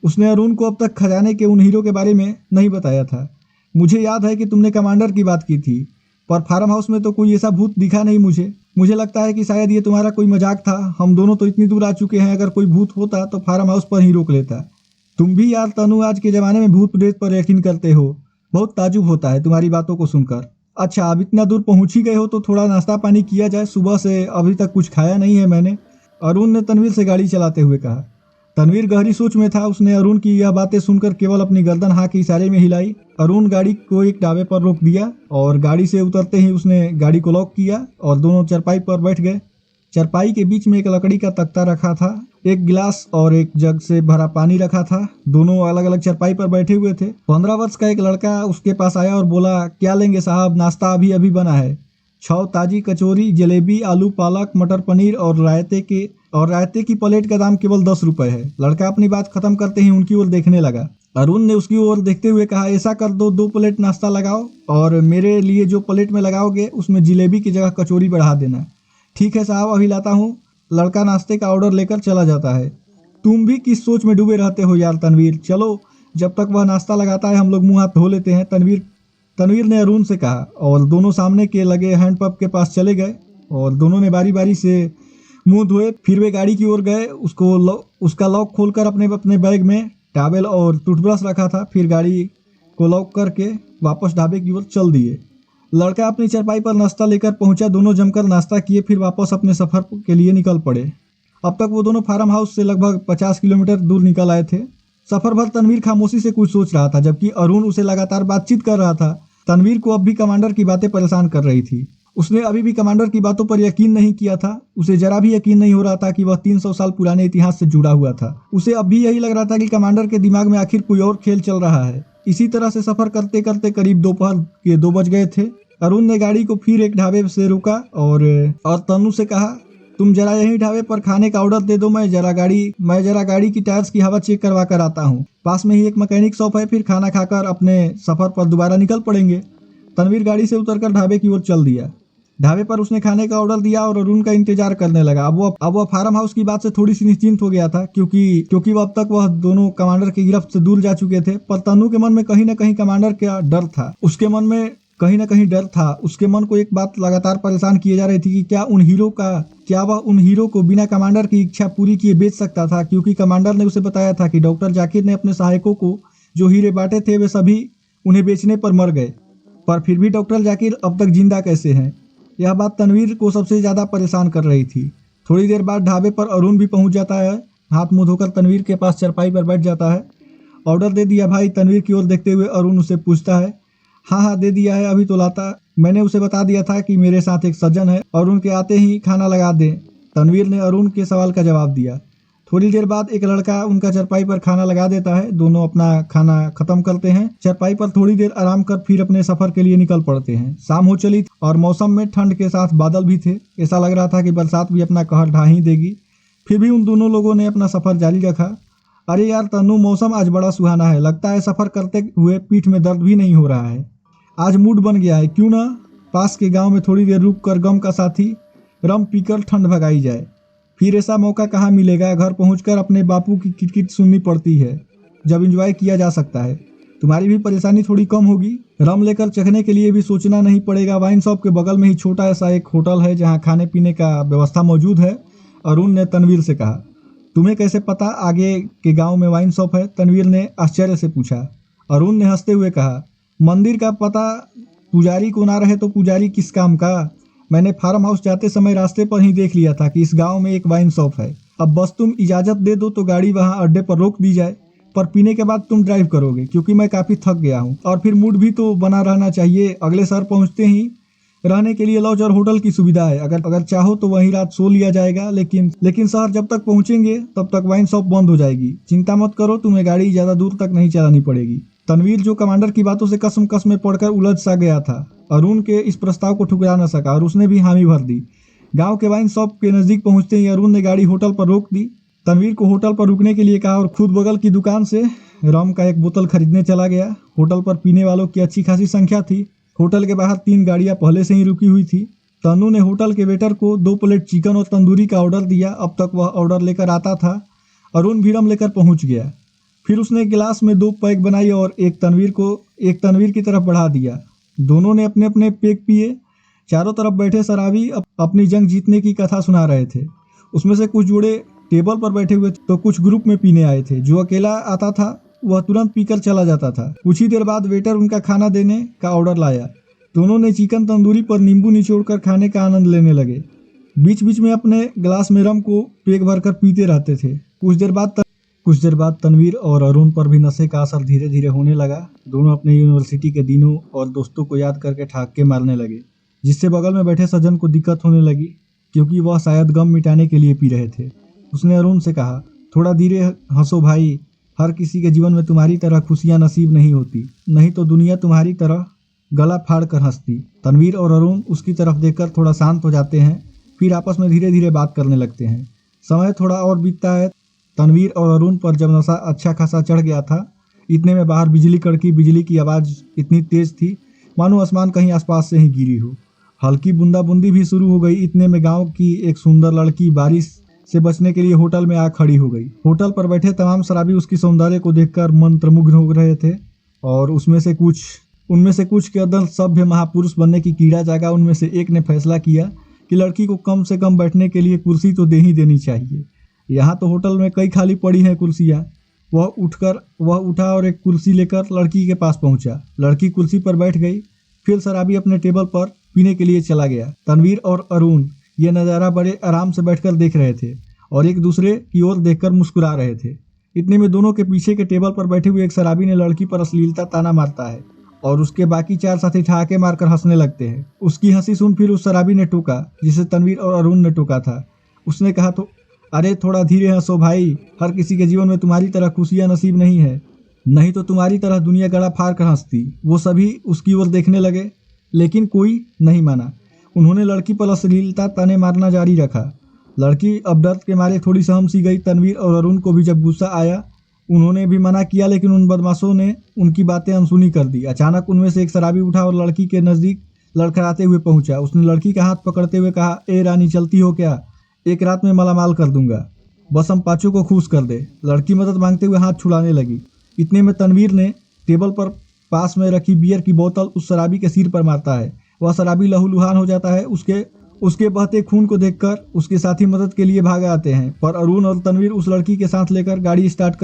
उसने अरुण को अब तक खजाने के उन हीरो के बारे में नहीं बताया था। मुझे याद है कि तुमने कमांडर की बात की थी, पर फार्म हाउस में तो कोई ऐसा भूत दिखा नहीं मुझे लगता है कि शायद ये तुम्हारा कोई मजाक था। हम दोनों तो इतनी दूर आ चुके हैं, अगर कोई भूत होता तो फार्म हाउस पर ही रोक लेता। तुम भी यार तनु, आज के ज़माने में भूत प्रेत पर यकीन करते हो। बहुत ताजुब होता है तुम्हारी बातों को सुनकर। अच्छा, अब इतना दूर पहुंच ही गए हो तो थोड़ा नाश्ता पानी किया जाए, सुबह से अभी तक कुछ खाया नहीं है मैंने, अरुण ने तनवीर से गाड़ी चलाते हुए कहा। तनवीर गहरी सोच में था। उसने अरुण की यह बातें सुनकर केवल अपनी गर्दन हाँ के इशारे में हिलाई। अरुण गाड़ी को एक ढाबे पर रोक दिया और गाड़ी से उतरते ही उसने गाड़ी को लॉक किया और दोनों चारपाई पर बैठ गए। चारपाई के बीच में एक लकड़ी का तख्ता रखा था, एक गिलास और एक जग से भरा पानी रखा था। दोनों अलग अलग चारपाई पर बैठे हुए थे। 15 वर्ष का एक लड़का उसके पास आया और बोला, क्या लेंगे साहब? नाश्ता अभी अभी बना है। 6 ताजी कचौरी, जलेबी, आलू पालक, मटर पनीर और रायते की प्लेट का दाम केवल 10 रुपए है। लड़का अपनी बात खत्म करते ही उनकी ओर देखने लगा। अरुण ने उसकी ओर देखते हुए कहा, ऐसा कर दो, 2 प्लेट नाश्ता लगाओ और मेरे लिए जो प्लेट में लगाओगे उसमें जिलेबी की जगह कचौरी बढ़ा देना। ठीक है साहब, अभी लाता हूँ। लड़का नाश्ते का ऑर्डर लेकर चला जाता है। तुम भी किस सोच में डूबे रहते हो यार तनवीर, चलो जब तक वह नाश्ता लगाता है हम लोग मुंह हाथ धो लेते हैं। तनवीर ने अरुण से कहा और दोनों सामने के लगे हैंडपंप के पास चले गए और दोनों ने बारी बारी से मुंह धोए। फिर वे गाड़ी की ओर गए। उसका लॉक खोलकर अपने अपने बैग में टॉवेल और टूथब्रश रखा था। फिर गाड़ी को लॉक करके वापस ढाबे की ओर चल दिए। लड़का अपनी चारपाई पर नाश्ता लेकर पहुंचा। दोनों जमकर नाश्ता किए, फिर वापस अपने सफ़र के लिए निकल पड़े। अब तक वो दोनों फार्म हाउस से लगभग 50 किलोमीटर दूर निकल आए थे। सफ़र भर तनवीर खामोशी से कुछ सोच रहा था, जबकि अरुण उसे लगातार बातचीत कर रहा था। तनवीर को अब भी कमांडर की बातें परेशान कर रही थी। उसने अभी भी कमांडर की बातों पर यकीन नहीं किया था। उसे जरा भी यकीन नहीं हो रहा था कि वह 300 साल पुराने इतिहास से जुड़ा हुआ था। उसे अब भी यही लग रहा था कि कमांडर के दिमाग में आखिर कोई और खेल चल रहा है। इसी तरह से सफ़र करते करते करीब दोपहर के 2 बज गए थे। अरुण ने गाड़ी को फिर एक ढाबे से रोका और तन्नू से कहा, तुम जरा यही ढाबे पर खाने का ऑर्डर दे दो, मैं जरा गाड़ी की टायर्स की हवा चेक करवा कर आता हूँ। पास में ही एक मैकेनिक शॉप है, फिर खाना खाकर अपने सफ़र पर दोबारा निकल पड़ेंगे। तनवीर गाड़ी से उतरकर ढाबे की ओर चल दिया। ढाबे पर उसने खाने का ऑर्डर दिया और अरुण का इंतजार करने लगा। अब वह फार्म हाउस की बात से थोड़ी सी निश्चिंत हो गया था, क्योंकि वह अब तक वह दोनों कमांडर की गिरफ्त से दूर जा चुके थे। पर तन्नू के मन में कहीं न कहीं कमांडर का डर था। उसके मन में कहीं ना कहीं डर था। उसके मन को एक बात लगातार परेशान किए जा रही थी कि क्या वह उन हीरो को बिना कमांडर की इच्छा पूरी किए बेच सकता था, क्योंकि कमांडर ने उसे बताया था कि डॉक्टर जाकिर ने अपने सहायकों को जो हीरे बांटे थे वे सभी उन्हें बेचने पर मर गए। पर फिर भी डॉक्टर जाकिर अब तक जिंदा कैसे हैं? यह बात तनवीर को सबसे ज़्यादा परेशान कर रही थी। थोड़ी देर बाद ढाबे पर अरुण भी पहुंच जाता है। हाथ मुंह धोकर तनवीर के पास चारपाई पर बैठ जाता है। ऑर्डर दे दिया भाई? तनवीर की ओर देखते हुए अरुण उसे पूछता है। हाँ दे दिया है, अभी तो लाता। मैंने उसे बता दिया था कि मेरे साथ एक सज्जन है और उनके आते ही खाना लगा दें। तनवीर ने अरुण के सवाल का जवाब दिया। थोड़ी देर बाद एक लड़का उनका चारपाई पर खाना लगा देता है। दोनों अपना खाना खत्म करते हैं। चारपाई पर थोड़ी देर आराम कर फिर अपने सफर के लिए निकल पड़ते हैं। शाम हो चली और मौसम में ठंड के साथ बादल भी थे। ऐसा लग रहा था कि बरसात भी अपना कहर ढा ही देगी। फिर भी उन दोनों लोगों ने अपना सफर जारी रखा। अरे यार तन्नू, मौसम आज बड़ा सुहाना है। लगता है सफर करते हुए पीठ में दर्द भी नहीं हो रहा है। आज मूड बन गया है, क्यों ना पास के गांव में थोड़ी देर रुक कर गम का साथी रम पीकर ठंड भगाई जाए। फिर ऐसा मौका कहाँ मिलेगा? घर पहुंचकर अपने बापू की किटकिट सुननी पड़ती है, जब एंजॉय किया जा सकता है। तुम्हारी भी परेशानी थोड़ी कम होगी। रम लेकर चखने के लिए भी सोचना नहीं पड़ेगा। वाइन शॉप के बगल में ही छोटा ऐसा एक होटल है जहाँ खाने पीने का व्यवस्था मौजूद है। अरुण ने तनवीर से कहा। तुम्हें कैसे पता आगे के गाँव में वाइन शॉप है? तनवीर ने आश्चर्य से पूछा। अरुण ने हंसते हुए कहा, मंदिर का पता पुजारी को ना रहे तो पुजारी किस काम का। मैंने फार्म हाउस जाते समय रास्ते पर ही देख लिया था कि इस गांव में एक वाइन शॉप है। अब बस तुम इजाज़त दे दो तो गाड़ी वहां अड्डे पर रोक दी जाए। पर पीने के बाद तुम ड्राइव करोगे, क्योंकि मैं काफ़ी थक गया हूं। और फिर मूड भी तो बना रहना चाहिए। अगले शहर पहुंचते ही रहने के लिए लॉज और होटल की सुविधा है। अगर चाहो तो वहीं रात सो लिया जाएगा। लेकिन शहर जब तक पहुंचेंगे तब तक वाइन शॉप बंद हो जाएगी। चिंता मत करो, तुम्हें गाड़ी ज़्यादा दूर तक नहीं चलानी पड़ेगी। तनवीर, जो कमांडर की बातों से कसम में पड़कर उलझ सा गया था, अरुण के इस प्रस्ताव को ठुकरा न सका और उसने भी हामी भर दी। गांव के वाइन शॉप के नज़दीक पहुंचते ही अरुण ने गाड़ी होटल पर रोक दी। तनवीर को होटल पर रुकने के लिए कहा और खुद बगल की दुकान से रम का एक बोतल खरीदने चला गया। होटल पर पीने वालों की अच्छी खासी संख्या थी। होटल के बाहर 3 गाड़ियां पहले से ही रुकी हुई थी। तन्नू ने होटल के वेटर को 2 प्लेट चिकन और तंदूरी का ऑर्डर दिया। अब तक वह ऑर्डर लेकर आता था। अरुण भी रम लेकर पहुंच गया। फिर उसने गिलास में 2 पैक बनाई और एक तनवीर की तरफ बढ़ा दिया। दोनों ने अपने अपने पैक पिए। चारों तरफ बैठे शराबी अपनी जंग जीतने की कथा सुना रहे थे। उसमें से कुछ जोड़े टेबल पर बैठे हुए तो कुछ ग्रुप में पीने आए थे। जो अकेला आता था वह तुरंत पीकर चला जाता था। कुछ ही देर बाद वेटर उनका खाना देने का ऑर्डर लाया। दोनों ने चिकन तंदूरी पर नींबू निचोड़कर खाने का आनंद लेने लगे। बीच बीच में अपने गिलास में रम को पेट भरकर पीते रहते थे। कुछ देर बाद तनवीर और अरुण पर भी नशे का असर धीरे धीरे होने लगा। दोनों अपने यूनिवर्सिटी के दिनों और दोस्तों को याद करके ठाके मारने लगे, जिससे बगल में बैठे सज्जन को दिक्कत होने लगी, क्योंकि वह शायद गम मिटाने के लिए पी रहे थे। उसने अरुण से कहा, थोड़ा धीरे हंसो भाई। हर किसी के जीवन में तुम्हारी तरह खुशियाँ नसीब नहीं होती, नहीं तो दुनिया तुम्हारी तरह गला फाड़ कर हंसती। तनवीर और अरुण उसकी तरफ देखकर थोड़ा शांत हो जाते हैं, फिर आपस में धीरे धीरे बात करने लगते हैं। समय थोड़ा और बीतता है। तनवीर और अरुण पर जब नशा अच्छा खासा चढ़ गया था, इतने में बाहर बिजली कड़की। बिजली की आवाज़ इतनी तेज थी मानो आसमान कहीं आसपास से ही गिरी हो। हल्की बूंदाबूंदी भी शुरू हो गई। इतने में गांव की एक सुंदर लड़की बारिश से बचने के लिए होटल में आ खड़ी हो गई। होटल पर बैठे तमाम शराबी उसकी सौंदर्य को देखकर मंत्रमुग्ध हो रहे थे और उनमें से कुछ के अंदर सभ्य महापुरुष बनने की कीड़ा जागा। उनमें से एक ने फैसला किया कि लड़की को कम से कम बैठने के लिए कुर्सी तो दे ही देनी चाहिए। यहाँ तो होटल में कई खाली पड़ी हैं कुर्सियाँ। वह उठा और एक कुर्सी लेकर लड़की के पास पहुंचा। लड़की कुर्सी पर बैठ गई। फिर शराबी अपने टेबल पर पीने के लिए चला गया। तनवीर और अरुण ये नज़ारा बड़े आराम से बैठकर देख रहे थे और एक दूसरे की ओर देखकर मुस्कुरा रहे थे। इतने में दोनों के पीछे के टेबल पर बैठे हुए एक शराबी ने लड़की पर अश्लीलता ताना मारता है और उसके बाकी 4 साथी ठहाके मारकर हंसने लगते हैं। उसकी हंसी सुन फिर उस शराबी ने टोका जिसे तनवीर और अरुण ने टोका था। उसने कहा तो अरे थोड़ा धीरे हंसो भाई, हर किसी के जीवन में तुम्हारी तरह खुशियाँ नसीब नहीं है, नहीं तो तुम्हारी तरह दुनिया गला फाड़ कर हंसती। वो सभी उसकी ओर देखने लगे लेकिन कोई नहीं माना। उन्होंने लड़की पर अश्लीलता ताने मारना जारी रखा। लड़की अब दर्द के मारे थोड़ी सहम सी गई। तनवीर और अरुण को भी जब गुस्सा आया उन्होंने भी मना किया लेकिन उन बदमाशों ने उनकी बातें अनसुनी कर दी। अचानक उनमें से एक शराबी उठा और लड़की के नज़दीक लड़खड़ाते हुए पहुंचा। उसने लड़की का हाथ पकड़ते हुए कहा, ए रानी चलती हो क्या? एक रात में मालामाल कर दूंगा, बस हम पाँचों को खुश कर दे। लड़की मदद मांगते हुए हाथ छुड़ाने लगी। इतने में तनवीर ने टेबल पर पास में रखी बियर की बोतल उस शराबी के सिर पर मारता है। वह शराबी लहूलुहान हो जाता है। उसके बहते खून को देखकर उसके साथी मदद के लिए भाग आते हैं पर अरुण और तनवीर उस लड़की के साथ लेकर गाड़ी स्टार्ट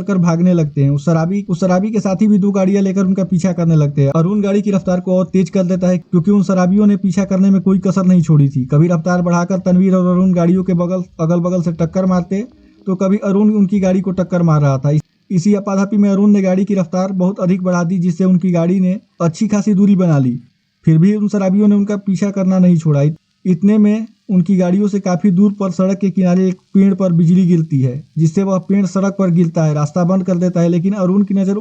कर भागने लगते हैं। उस शराबी के साथी भी 2 गाड़ियां लेकर उनका पीछा करने लगते हैं। अरुण गाड़ी की रफ्तार को और तेज कर देता है क्योंकि उन शराबियों ने पीछा करने में कोई कसर नहीं छोड़ी थी। कभी रफ्तार बढ़ाकर तनवीर और अरुण गाड़ियों के अगल बगल से टक्कर मारते तो कभी अरुण उनकी गाड़ी को टक्कर मार रहा था। इसी आपाधापी में अरुण ने गाड़ी की रफ्तार बहुत अधिक बढ़ा दी जिससे उनकी गाड़ी ने अच्छी खासी दूरी बना ली। फिर भी उन शराबियों ने उनका पीछा करना नहीं छोड़ा। इतने में उनकी गाड़ियों से काफ़ी दूर पर सड़क के किनारे एक पेड़ पर बिजली गिरती है जिससे वह पेड़ सड़क पर गिरता है, रास्ता बंद कर देता है। लेकिन अरुण की नज़र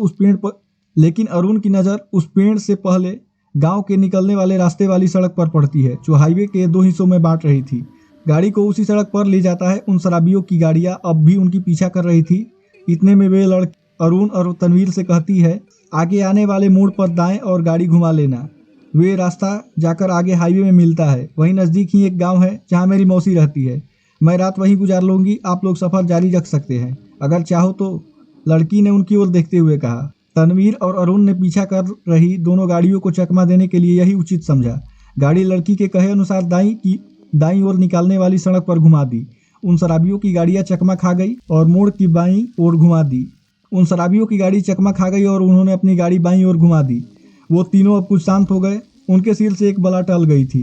उस पेड़ से पहले गांव के निकलने वाले रास्ते वाली सड़क पर पड़ती है जो हाईवे के 2 हिस्सों में बांट रही थी। गाड़ी को उसी सड़क पर ले जाता है। उन शराबियों की गाड़ियां अब भी उनकी पीछा कर रही थी। इतने में वे अरुण और तनवीर से कहती है, आगे आने वाले मोड़ पर दाएं और गाड़ी घुमा लेना। वे रास्ता जाकर आगे हाईवे में मिलता है। वहीं नज़दीक ही एक गांव है जहां मेरी मौसी रहती है। मैं रात वहीं गुजार लूँगी, आप लोग सफ़र जारी रख सकते हैं अगर चाहो तो, लड़की ने उनकी ओर देखते हुए कहा। तनवीर और अरुण ने पीछा कर रही दोनों गाड़ियों को चकमा देने के लिए यही उचित समझा। गाड़ी लड़की के कहे अनुसार दाईं ओर निकालने वाली सड़क पर घुमा दी। उन शराबियों की गाड़ियाँ चकमा खा गई और मोड़ की बाईं ओर घुमा दी। उन्होंने अपनी गाड़ी बाईं ओर घुमा दी। वो तीनों अब कुछ शांत हो गए। उनके सिर से एक बला टल गई थी।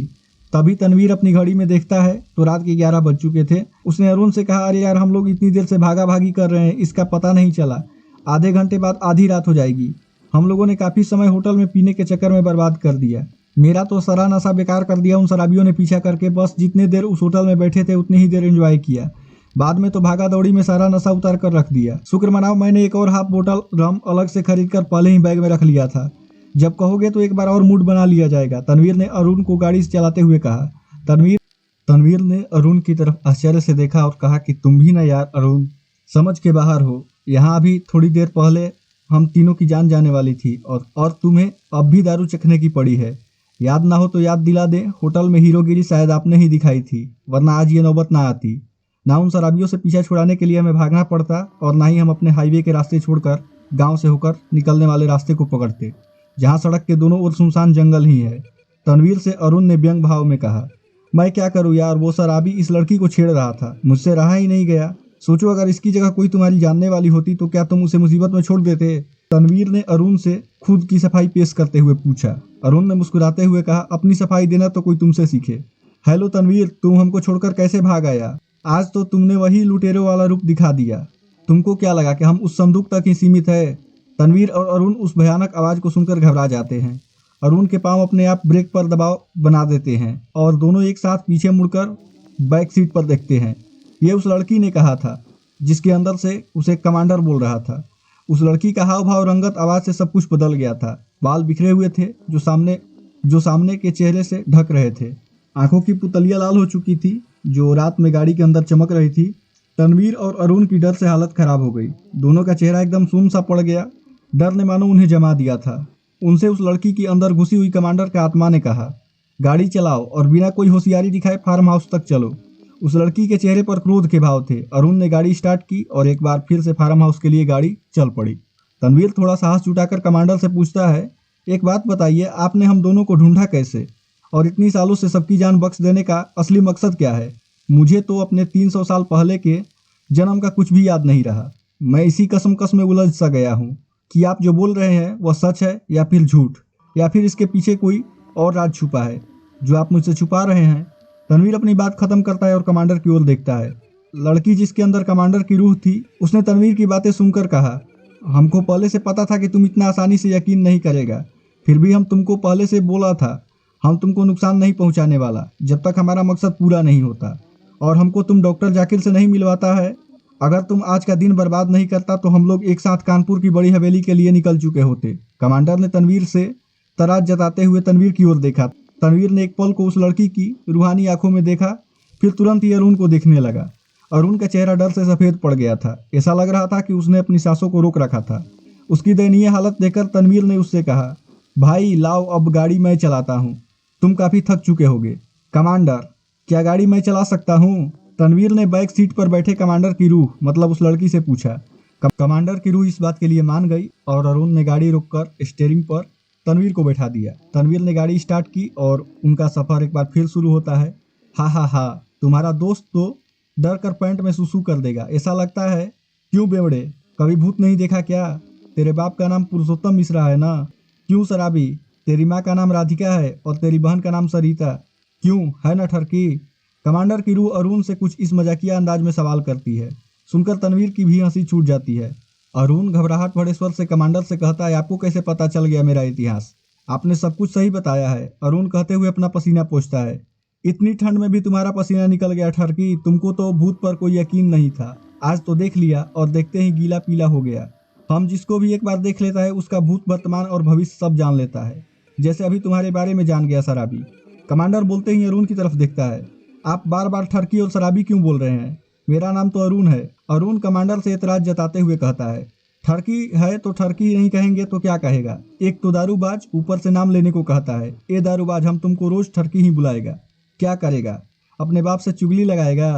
तभी तनवीर अपनी घड़ी में देखता है तो रात के 11 बज चुके थे। उसने अरुण से कहा, अरे यार हम लोग इतनी देर से भागा भागी कर रहे हैं, इसका पता नहीं चला, आधे घंटे बाद आधी रात हो जाएगी। हम लोगों ने काफ़ी समय होटल में पीने के चक्कर में बर्बाद कर दिया। मेरा तो सारा नशा बेकार कर दिया उन शराबियों ने पीछा करके। बस जितने देर उस होटल में बैठे थे उतनी ही देर एंजॉय किया, बाद में तो भागा दौड़ी में सारा नशा उतार कर रख दिया। शुक्र मनाओ मैंने एक और हाफ बोतल रम अलग से खरीद कर पहले ही बैग में रख लिया था, जब कहोगे तो एक बार और मूड बना लिया जाएगा। तनवीर ने अरुण को गाड़ी से चलाते हुए कहा। तनवीर ने अरुण की तरफ आश्चर्य से देखा और कहा कि तुम भी ना यार अरुण, समझ के बाहर हो। यहाँ अभी थोड़ी देर पहले हम तीनों की जान जाने वाली थी और तुम्हें अब भी दारू चखने की पड़ी है। याद ना हो तो याद दिला दे, होटल में हीरोगिरी शायद आपने ही दिखाई थी, वरना आज ये नौबत ना आती। ना उन शराबियों से पीछा छुड़ाने के लिए हमें भागना पड़ता और ना ही हम अपने हाईवे के रास्ते छोड़कर गाँव से होकर निकलने वाले रास्ते को पकड़ते जहाँ सड़क के दोनों ओर सुनसान जंगल ही है। तनवीर से अरुण ने व्यंग भाव में कहा, मैं क्या करूँ यार, वो शराबी इस लड़की को छेड़ रहा था, मुझसे रहा ही नहीं गया। सोचो अगर इसकी जगह कोई तुम्हारी जानने वाली होती तो क्या तुम उसे मुसीबत में छोड़ देते? तनवीर ने अरुण से खुद की सफाई पेश करते हुए पूछा। अरुण ने मुस्कुराते हुए कहा, अपनी सफाई देना तो कोई तुमसे सीखे। हेलो तनवीर, तुम हमको छोड़कर कैसे भाग आया? आज तो तुमने वही लुटेरों वाला रूप दिखा दिया। तुमको क्या लगा कि हम उस संदूक तक ही सीमित है? तनवीर और अरुण उस भयानक आवाज़ को सुनकर घबरा जाते हैं। अरुण के पांव अपने आप ब्रेक पर दबाव बना देते हैं और दोनों एक साथ पीछे मुड़कर बैक सीट पर देखते हैं। ये उस लड़की ने कहा था जिसके अंदर से उसे कमांडर बोल रहा था। उस लड़की का हाव भाव, रंगत, आवाज़ से सब कुछ बदल गया था। बाल बिखरे हुए थे जो सामने के चेहरे से ढक रहे थे। आंखों की पुतलियाँ लाल हो चुकी थी जो रात में गाड़ी के अंदर चमक रही थी। तनवीर और अरुण की डर से हालत खराब हो गई। दोनों का चेहरा एकदम सून सा पड़ गया। डर ने मानो उन्हें जमा दिया था। उनसे उस लड़की की अंदर घुसी हुई कमांडर का आत्मा ने कहा, गाड़ी चलाओ और बिना कोई होशियारी दिखाए फार्म हाउस तक चलो। उस लड़की के चेहरे पर क्रोध के भाव थे। अरुण ने गाड़ी स्टार्ट की और एक बार फिर से फार्म हाउस के लिए गाड़ी चल पड़ी। तनवीर थोड़ा साहस जुटाकर कमांडर से पूछता है, एक बात बताइए, आपने हम दोनों को ढूंढा कैसे? और इतनी सालों से सबकी जान बख्श देने का असली मकसद क्या है? मुझे तो अपने 300 साल पहले के जन्म का कुछ भी याद नहीं रहा। मैं इसी कसमकस में उलझ सा गया हूँ कि आप जो बोल रहे हैं वह सच है या फिर झूठ, या फिर इसके पीछे कोई और राज छुपा है जो आप मुझसे छुपा रहे हैं। तनवीर अपनी बात खत्म करता है और कमांडर की ओर देखता है। लड़की जिसके अंदर कमांडर की रूह थी, उसने तनवीर की बातें सुनकर कहा, हमको पहले से पता था कि तुम इतना आसानी से यकीन नहीं करेगा, फिर भी हम तुमको पहले से बोला था, हम तुमको नुकसान नहीं पहुंचाने वाला जब तक हमारा मकसद पूरा नहीं होता। और हमको तुम डॉक्टर जाकिर से नहीं मिलवाता है। अगर तुम आज का दिन बर्बाद नहीं करता तो हम लोग एक साथ कानपुर की बड़ी हवेली के लिए निकल चुके होते। कमांडर ने तनवीर से तराज जताते हुए तनवीर की ओर देखा। तनवीर ने एक पल को उस लड़की की रूहानी आंखों में देखा, फिर तुरंत ही अरुण को देखने लगा। अरुण का चेहरा डर से सफ़ेद पड़ गया था। ऐसा लग रहा था कि उसने अपनी सांसों को रोक रखा था। उसकी दयनीय हालत देखकर तनवीर ने उससे कहा, भाई लाओ अब गाड़ी मैं चलाता हूँ, तुम काफ़ी थक चुके होगे। कमांडर, क्या गाड़ी मैं चला सकता हूँ? तनवीर ने बैक सीट पर बैठे कमांडर की रूह मतलब उस लड़की से पूछा। कमांडर की रूह इस बात के लिए मान गई और अरुण ने गाड़ी रोककर स्टीयरिंग पर तनवीर को बैठा दिया। तनवीर ने गाड़ी स्टार्ट की और उनका सफ़र एक बार फिर शुरू होता है। हा हा हा, तुम्हारा दोस्त तो डर कर पैंट में सुसु कर देगा, ऐसा लगता है। क्यों बेवड़े, कभी भूत नहीं देखा क्या? तेरे बाप का नाम पुरुषोत्तम मिश्रा है ना? क्यों शराबी, तेरी माँ का नाम राधिका है और तेरी बहन का नाम सरिता, क्यों है ना ठरकी? कमांडर की रूह अरुण से कुछ इस मजाकिया अंदाज में सवाल करती है। सुनकर तनवीर की भी हंसी छूट जाती है। अरुण घबराहट भरे स्वर से कमांडर से कहता है, आपको कैसे पता चल गया मेरा इतिहास? आपने सब कुछ सही बताया है। अरुण कहते हुए अपना पसीना पोंछता है। इतनी ठंड में भी तुम्हारा पसीना निकल गया ठरकी, तुमको तो भूत पर कोई यकीन नहीं था, आज तो देख लिया और देखते ही गीला पीला हो गया। हम जिसको भी एक बार देख लेता है उसका भूत वर्तमान और भविष्य सब जान लेता है, जैसे अभी तुम्हारे बारे में जान गया शराबी। कमांडर बोलते ही अरुण की तरफ देखता है। आप बार बार ठरकी और शराबी क्यों बोल रहे हैं? मेरा नाम तो अरुण है। अरुण कमांडर से एतराज जताते हुए कहता है, ठरकी है तो ठरकी नहीं कहेंगे तो क्या कहेगा? एक तो दारूबाज ऊपर से नाम लेने को कहता है। ए दारूबाज, हम तुमको रोज ठरकी ही बुलाएगा। क्या करेगा? अपने बाप से चुगली लगाएगा?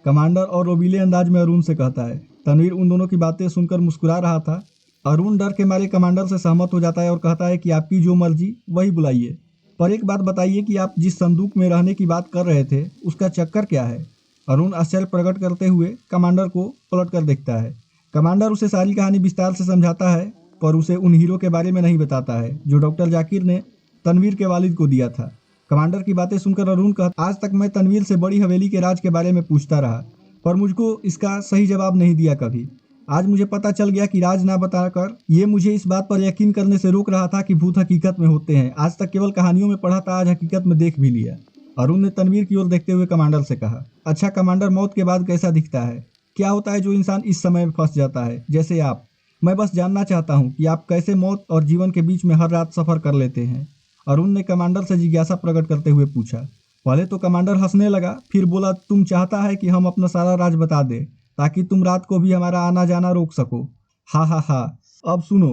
कमांडर और रोबीले अंदाज में अरुण से कहता है। तनवीर उन दोनों की बातें सुनकर मुस्कुरा रहा था। अरुण डर के मारे कमांडर से सहमत हो जाता है और कहता है कि आपकी जो मर्जी वही बुलाइए, पर एक बात बताइए कि आप जिस संदूक में रहने की बात कर रहे थे उसका चक्कर क्या है? अरुण आश्चर्य प्रकट करते हुए कमांडर को पलट कर देखता है। कमांडर उसे सारी कहानी विस्तार से समझाता है, पर उसे उन हीरो के बारे में नहीं बताता है जो डॉक्टर जाकिर ने तनवीर के वालिद को दिया था। कमांडर की बातें सुनकर अरुण कहता, आज तक मैं तनवीर से बड़ी हवेली के राज के बारे में पूछता रहा, पर मुझको इसका सही जवाब नहीं दिया कभी। आज मुझे पता चल गया कि राज ना बताकर ये मुझे इस बात पर यकीन करने से रोक रहा था कि भूत हकीकत में होते हैं। आज तक केवल कहानियों में पढ़ा था, आज हकीकत में देख भी लिया। अरुण ने तनवीर की ओर देखते हुए कमांडर से कहा, अच्छा कमांडर, मौत के बाद कैसा दिखता है? क्या होता है जो इंसान इस समय में फंस जाता है जैसे आप? मैं बस जानना चाहता हूँ कि आप कैसे मौत और जीवन के बीच में हर रात सफर कर लेते हैं। अरुण ने कमांडर से जिज्ञासा प्रकट करते हुए पूछा। पहले तो कमांडर हंसने लगा, फिर बोला, तुम चाहता है कि हम अपना सारा राज बता दें ताकि तुम रात को भी हमारा आना जाना रोक सको? हा हा हा। अब सुनो,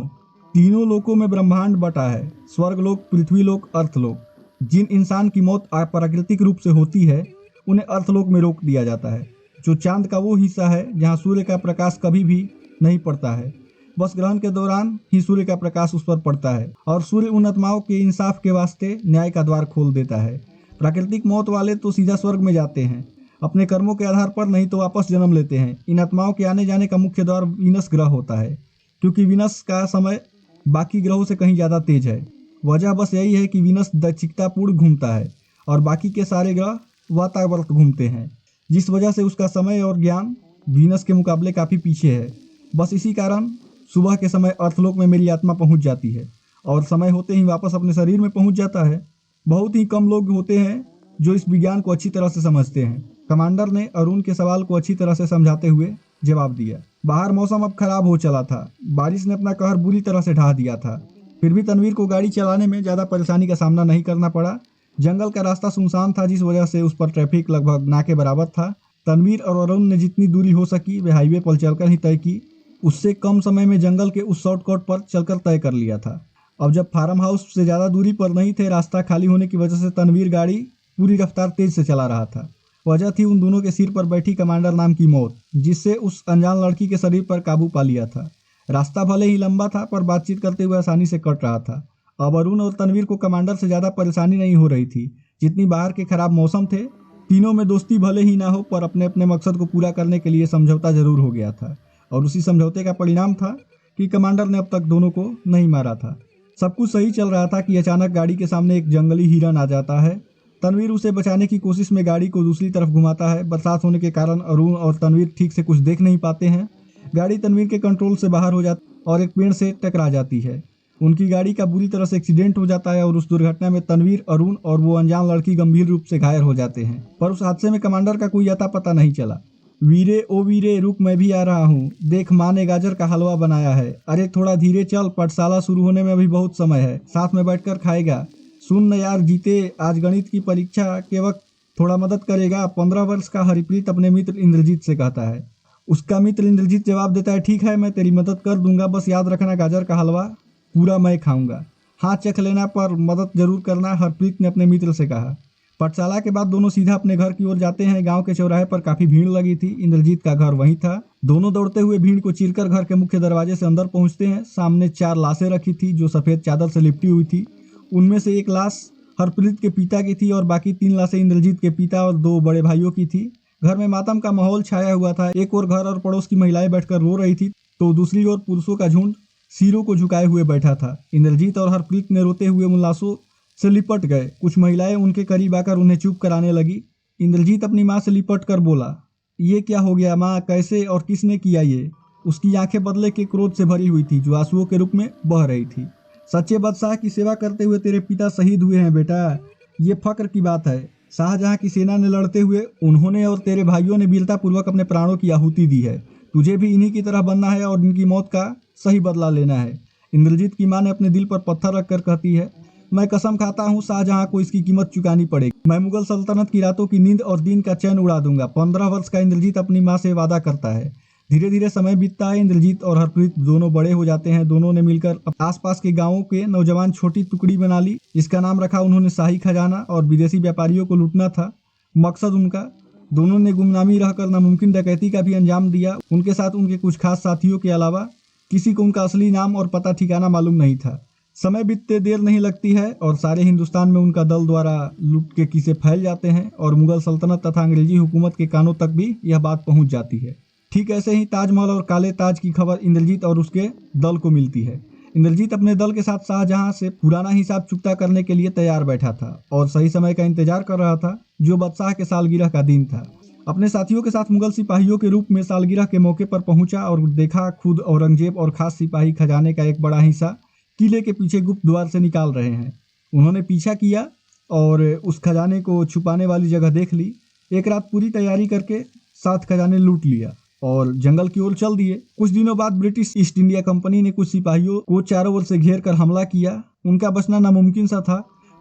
तीनों लोकों में ब्रह्मांड बटा है, स्वर्गलोक, पृथ्वीलोक, अर्थलोक। जिन इंसान की मौत प्राकृतिक रूप से होती है उन्हें अर्थलोक में रोक दिया जाता है, जो चांद का वो हिस्सा है जहाँ सूर्य का प्रकाश कभी भी नहीं पड़ता है। बस ग्रहण के दौरान ही सूर्य का प्रकाश उस पर पड़ता है और सूर्य उन आत्माओं के इंसाफ के वास्ते न्याय का द्वार खोल देता है। प्राकृतिक मौत वाले तो सीधा स्वर्ग में जाते हैं अपने कर्मों के आधार पर, नहीं तो वापस जन्म लेते हैं। इन आत्माओं के आने जाने का मुख्य द्वार वीनस ग्रह होता है, क्योंकि वीनस का समय बाकी ग्रहों से कहीं ज़्यादा तेज है। वजह बस यही है कि वीनस दक्षिणतापूर्ण घूमता है और बाकी के सारे ग्रह वातावर्त घूमते हैं, जिस वजह से उसका समय और ज्ञान वीनस के मुकाबले काफ़ी पीछे है। बस इसी कारण सुबह के समय अर्थलोक में मेरी आत्मा पहुंच जाती है और समय होते ही वापस अपने शरीर में पहुंच जाता है। बहुत ही कम लोग होते हैं जो इस विज्ञान को अच्छी तरह से समझते हैं। कमांडर ने अरुण के सवाल को अच्छी तरह से समझाते हुए जवाब दिया। बाहर मौसम अब खराब हो चला था, बारिश ने अपना कहर बुरी तरह से ढा दिया था। फिर भी तनवीर को गाड़ी चलाने में ज़्यादा परेशानी का सामना नहीं करना पड़ा। जंगल का रास्ता सुनसान था, जिस वजह से उस पर ट्रैफिक लगभग ना के बराबर था। तनवीर और अरुण ने जितनी दूरी हो सकी वे हाईवे पर चलकर ही तय की। उससे कम समय में जंगल के उस शॉर्टकट पर चलकर तय कर लिया था। अब जब फार्म हाउस से ज़्यादा दूरी पर नहीं थे, रास्ता खाली होने की वजह से तनवीर गाड़ी पूरी रफ्तार तेज से चला रहा था। वजह थी उन दोनों के सिर पर बैठी कमांडर नाम की मौत, जिससे उस अनजान लड़की के शरीर पर काबू पा लिया था। रास्ता भले ही लंबा था पर बातचीत करते हुए आसानी से कट रहा था। अब अरुण और तनवीर को कमांडर से ज़्यादा परेशानी नहीं हो रही थी जितनी बाहर के खराब मौसम थे। तीनों में दोस्ती भले ही ना हो पर अपने अपने मकसद को पूरा करने के लिए समझौता जरूर हो गया था, और उसी समझौते का परिणाम था कि कमांडर ने अब तक दोनों को नहीं मारा था। सब कुछ सही चल रहा था कि अचानक गाड़ी के सामने एक जंगली हिरन आ जाता है। तनवीर उसे बचाने की कोशिश में गाड़ी को दूसरी तरफ घुमाता है। बरसात होने के कारण अरुण और तनवीर ठीक से कुछ देख नहीं पाते हैं। गाड़ी तनवीर के कंट्रोल से बाहर हो जाती और एक पेड़ से टकरा जाती है। उनकी गाड़ी का बुरी तरह से एक्सीडेंट हो जाता है और उस दुर्घटना में तनवीर, अरुण और वो अनजान लड़की गंभीर रूप से घायल हो जाते हैं। पर उस हादसे में कमांडर का कोई अता पता नहीं चला। वीरे ओ वीरे रुक, मैं भी आ रहा हूँ, देख माँ ने गाजर का हलवा बनाया है। अरे थोड़ा धीरे चल, पाठशाला शुरू होने में अभी बहुत समय है, साथ में बैठकर खाएगा। सुन न यार जीते, आज गणित की परीक्षा के वक्त थोड़ा मदद करेगा। 15 वर्ष का हरिप्रीत अपने मित्र इंद्रजीत से कहता है। उसका मित्र इंद्रजीत जवाब देता है, ठीक है मैं तेरी मदद कर दूंगा, बस याद रखना गाजर का हलवा पूरा मैं खाऊंगा। हाँ चख लेना पर मदद जरूर करना, हरप्रीत ने अपने मित्र से कहा। पाठशाला के बाद दोनों सीधा अपने घर की ओर जाते हैं। गांव के चौराहे पर काफी भीड़ लगी थी। इंद्रजीत का घर वहीं था। दोनों दौड़ते हुए भीड़ को चीरकर घर के मुख्य दरवाजे से अंदर पहुंचते हैं। सामने 4 लाशें रखी थी जो सफेद चादर से लिपटी हुई थी। उनमें से एक लाश हरप्रीत के पिता की थी और बाकी 3 लाशें इंद्रजीत के पिता और 2 बड़े भाइयों की थी। घर में मातम का माहौल छाया हुआ था। एक ओर घर और पड़ोस की महिलाएं बैठकर रो रही थी तो दूसरी ओर पुरुषों का झुंड सिरों को झुकाए हुए बैठा था। इंद्रजीत और हरप्रीत ने रोते हुए उन लाशों से लिपट गए। कुछ महिलाएं उनके करीब आकर उन्हें चुप कराने लगी। इंद्रजीत अपनी माँ से लिपट कर बोला, ये क्या हो गया माँ, कैसे और किसने किया ये? उसकी आंखें बदले के क्रोध से भरी हुई थी जो आंसुओं के रूप में बह रही थी। सच्चे बादशाह की सेवा करते हुए तेरे पिता शहीद हुए हैं बेटा, ये फक्र की बात है। शाहजहां की सेना ने लड़ते हुए उन्होंने और तेरे भाइयों ने वीरतापूर्वक अपने प्राणों की आहुति दी है। तुझे भी इन्हीं की तरह बनना है और इनकी मौत का सही बदला लेना है। इंद्रजीत की मां ने अपने दिल पर पत्थर रखकर कहती है, मैं कसम खाता हूँ शाहजहां को इसकी कीमत चुकानी पड़ेगी। मैं मुगल सल्तनत की रातों की नींद और दिन का चैन उड़ा दूंगा। 15 वर्ष का इंद्रजीत अपनी माँ से वादा करता है। धीरे धीरे समय बीतता है। इंद्रजीत और हरप्रीत दोनों बड़े हो जाते हैं। दोनों ने मिलकर आसपास के गांवों के नौजवान छोटी टुकड़ी बना ली। इसका नाम रखा उन्होंने शाही खजाना, और विदेशी व्यापारियों को लूटना था मकसद उनका। दोनों ने गुमनामी रहकर नामुमकिन डकैती का भी अंजाम दिया। उनके साथ उनके कुछ खास साथियों के अलावा किसी को उनका असली नाम और पता ठिकाना मालूम नहीं था। समय बीतते देर नहीं लगती है और सारे हिंदुस्तान में उनका दल द्वारा लूट के किस्से फैल जाते हैं और मुगल सल्तनत तथा अंग्रेजी हुकूमत के कानों तक भी यह बात पहुंच जाती है। ठीक ऐसे ही ताजमहल और काले ताज की खबर इंद्रजीत और उसके दल को मिलती है। इंद्रजीत अपने दल के साथ शाहजहां से पुराना हिसाब चुकता करने के लिए तैयार बैठा था और सही समय का इंतजार कर रहा था जो बादशाह के सालगिरह का दिन था। अपने साथियों के साथ मुगल सिपाहियों के रूप में सालगिरह के मौके पर पहुंचा और देखा खुद औरंगजेब और खास सिपाही खजाने का एक बड़ा हिस्सा किले के पीछे गुप्त द्वार से निकाल रहे हैं। उन्होंने पीछा किया और उस खजाने को छुपाने वाली जगह देख ली। एक रात पूरी तैयारी करके 7 खजाने लूट लिया और जंगल की ओर चल दिए। कुछ दिनों बाद ब्रिटिश ईस्ट इंडिया कंपनी ने कुछ सिपाहियों को चारों ओर से घेर कर हमला किया। उनका बचना नामुमकिन सा था,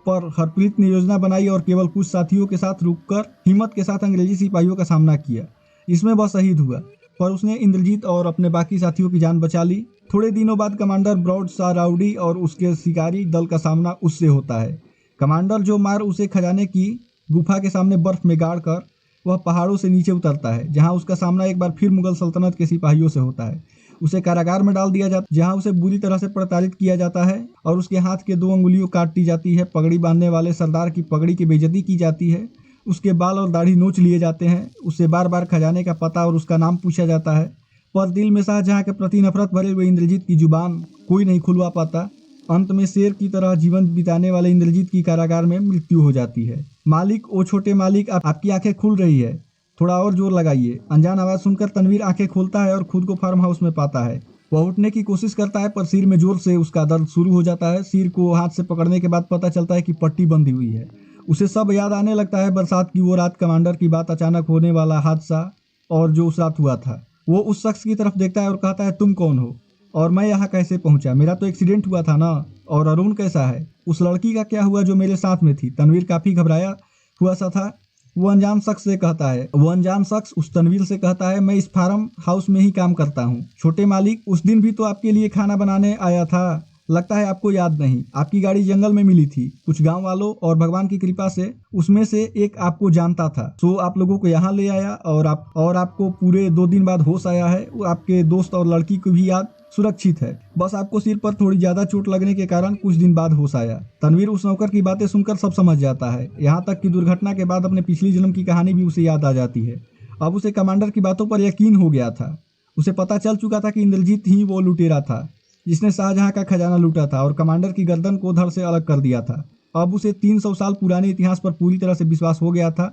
पर हरप्रीत ने योजना बनाई और केवल कुछ साथियों के साथ रुककर हिम्मत के साथ अंग्रेजी सिपाहियों का सामना किया। इसमें वह शहीद हुआ, पर उसने इंद्रजीत और अपने बाकी साथियों की जान बचा ली। थोड़े दिनों बाद कमांडर ब्रॉड शाह राउडी और उसके शिकारी दल का सामना उससे होता है। कमांडर जो मार उसे खजाने की गुफा के सामने बर्फ में गाड़ कर वह पहाड़ों से नीचे उतरता है, जहां उसका सामना एक बार फिर मुगल सल्तनत के सिपाहियों से होता है। उसे कारागार में डाल दिया जाता है, जहां उसे बुरी तरह से प्रताड़ित किया जाता है और उसके हाथ के 2 अंगुलियों काट दी जाती है। पगड़ी बांधने वाले सरदार की पगड़ी की बेइज्जती की जाती है। उसके बाल और दाढ़ी नोच लिए जाते हैं। उससे बार बार खजाने का पता और उसका नाम पूछा जाता है, पर दिल में शाहजहां के प्रति नफरत भरे हुए इंद्रजीत की जुबान कोई नहीं खुलवा पाता। अंत में शेर की तरह जीवन बिताने वाले इंद्रजीत की कारागार में मृत्यु हो जाती है। मालिक, ओ छोटे मालिक, आपकी आंखें खुल रही है, थोड़ा और जोर लगाइए। अनजान आवाज सुनकर तनवीर आंखें खोलता है और खुद को फार्म हाउस में पाता है। वह उठने की कोशिश करता है पर सिर में जोर से उसका दर्द शुरू हो जाता है। सिर को हाथ से पकड़ने के बाद पता चलता है कि पट्टी बंधी हुई है। उसे सब याद आने लगता है, बरसात की वो रात, कमांडर की बात, अचानक होने वाला हादसा और जो उस रात हुआ था। वो उस शख्स की तरफ देखता है और कहता है, तुम कौन हो और मैं यहाँ कैसे पहुंचा? मेरा तो एक्सीडेंट हुआ था ना। और अरुण कैसा है? उस लड़की का क्या हुआ जो मेरे साथ में थी? तनवीर काफी घबराया हुआ सा था। वो अनजान शख्स उस तनवीर से कहता है, मैं इस फार्म हाउस में ही काम करता हूँ। छोटे मालिक, उस दिन भी तो आपके लिए खाना बनाने आया था, लगता है आपको याद नहीं। आपकी गाड़ी जंगल में मिली थी। कुछ गांव वालों और भगवान की कृपा से उसमें से एक आपको जानता था, सो आप लोगों को यहाँ ले आया और आपको पूरे 2 दिन बाद होश आया है। आपके दोस्त और लड़की को भी याद सुरक्षित है, बस आपको सिर पर थोड़ी ज्यादा चोट लगने के कारण कुछ दिन बाद होश आया। तनवीर उस नौकर की बातें सुनकर सब समझ जाता है, यहाँ तक कि दुर्घटना के बाद अपने पिछली जन्म की कहानी भी उसे याद आ जाती है। अब उसे कमांडर की बातों पर यकीन हो गया था। उसे पता चल चुका था कि इंद्रजीत ही वो लुटेरा था जिसने शाहजहां का खजाना लूटा था और कमांडर की गर्दन को धड़ से अलग कर दिया था। अब उसे 300 साल पुराने इतिहास पर पूरी तरह से विश्वास हो गया था,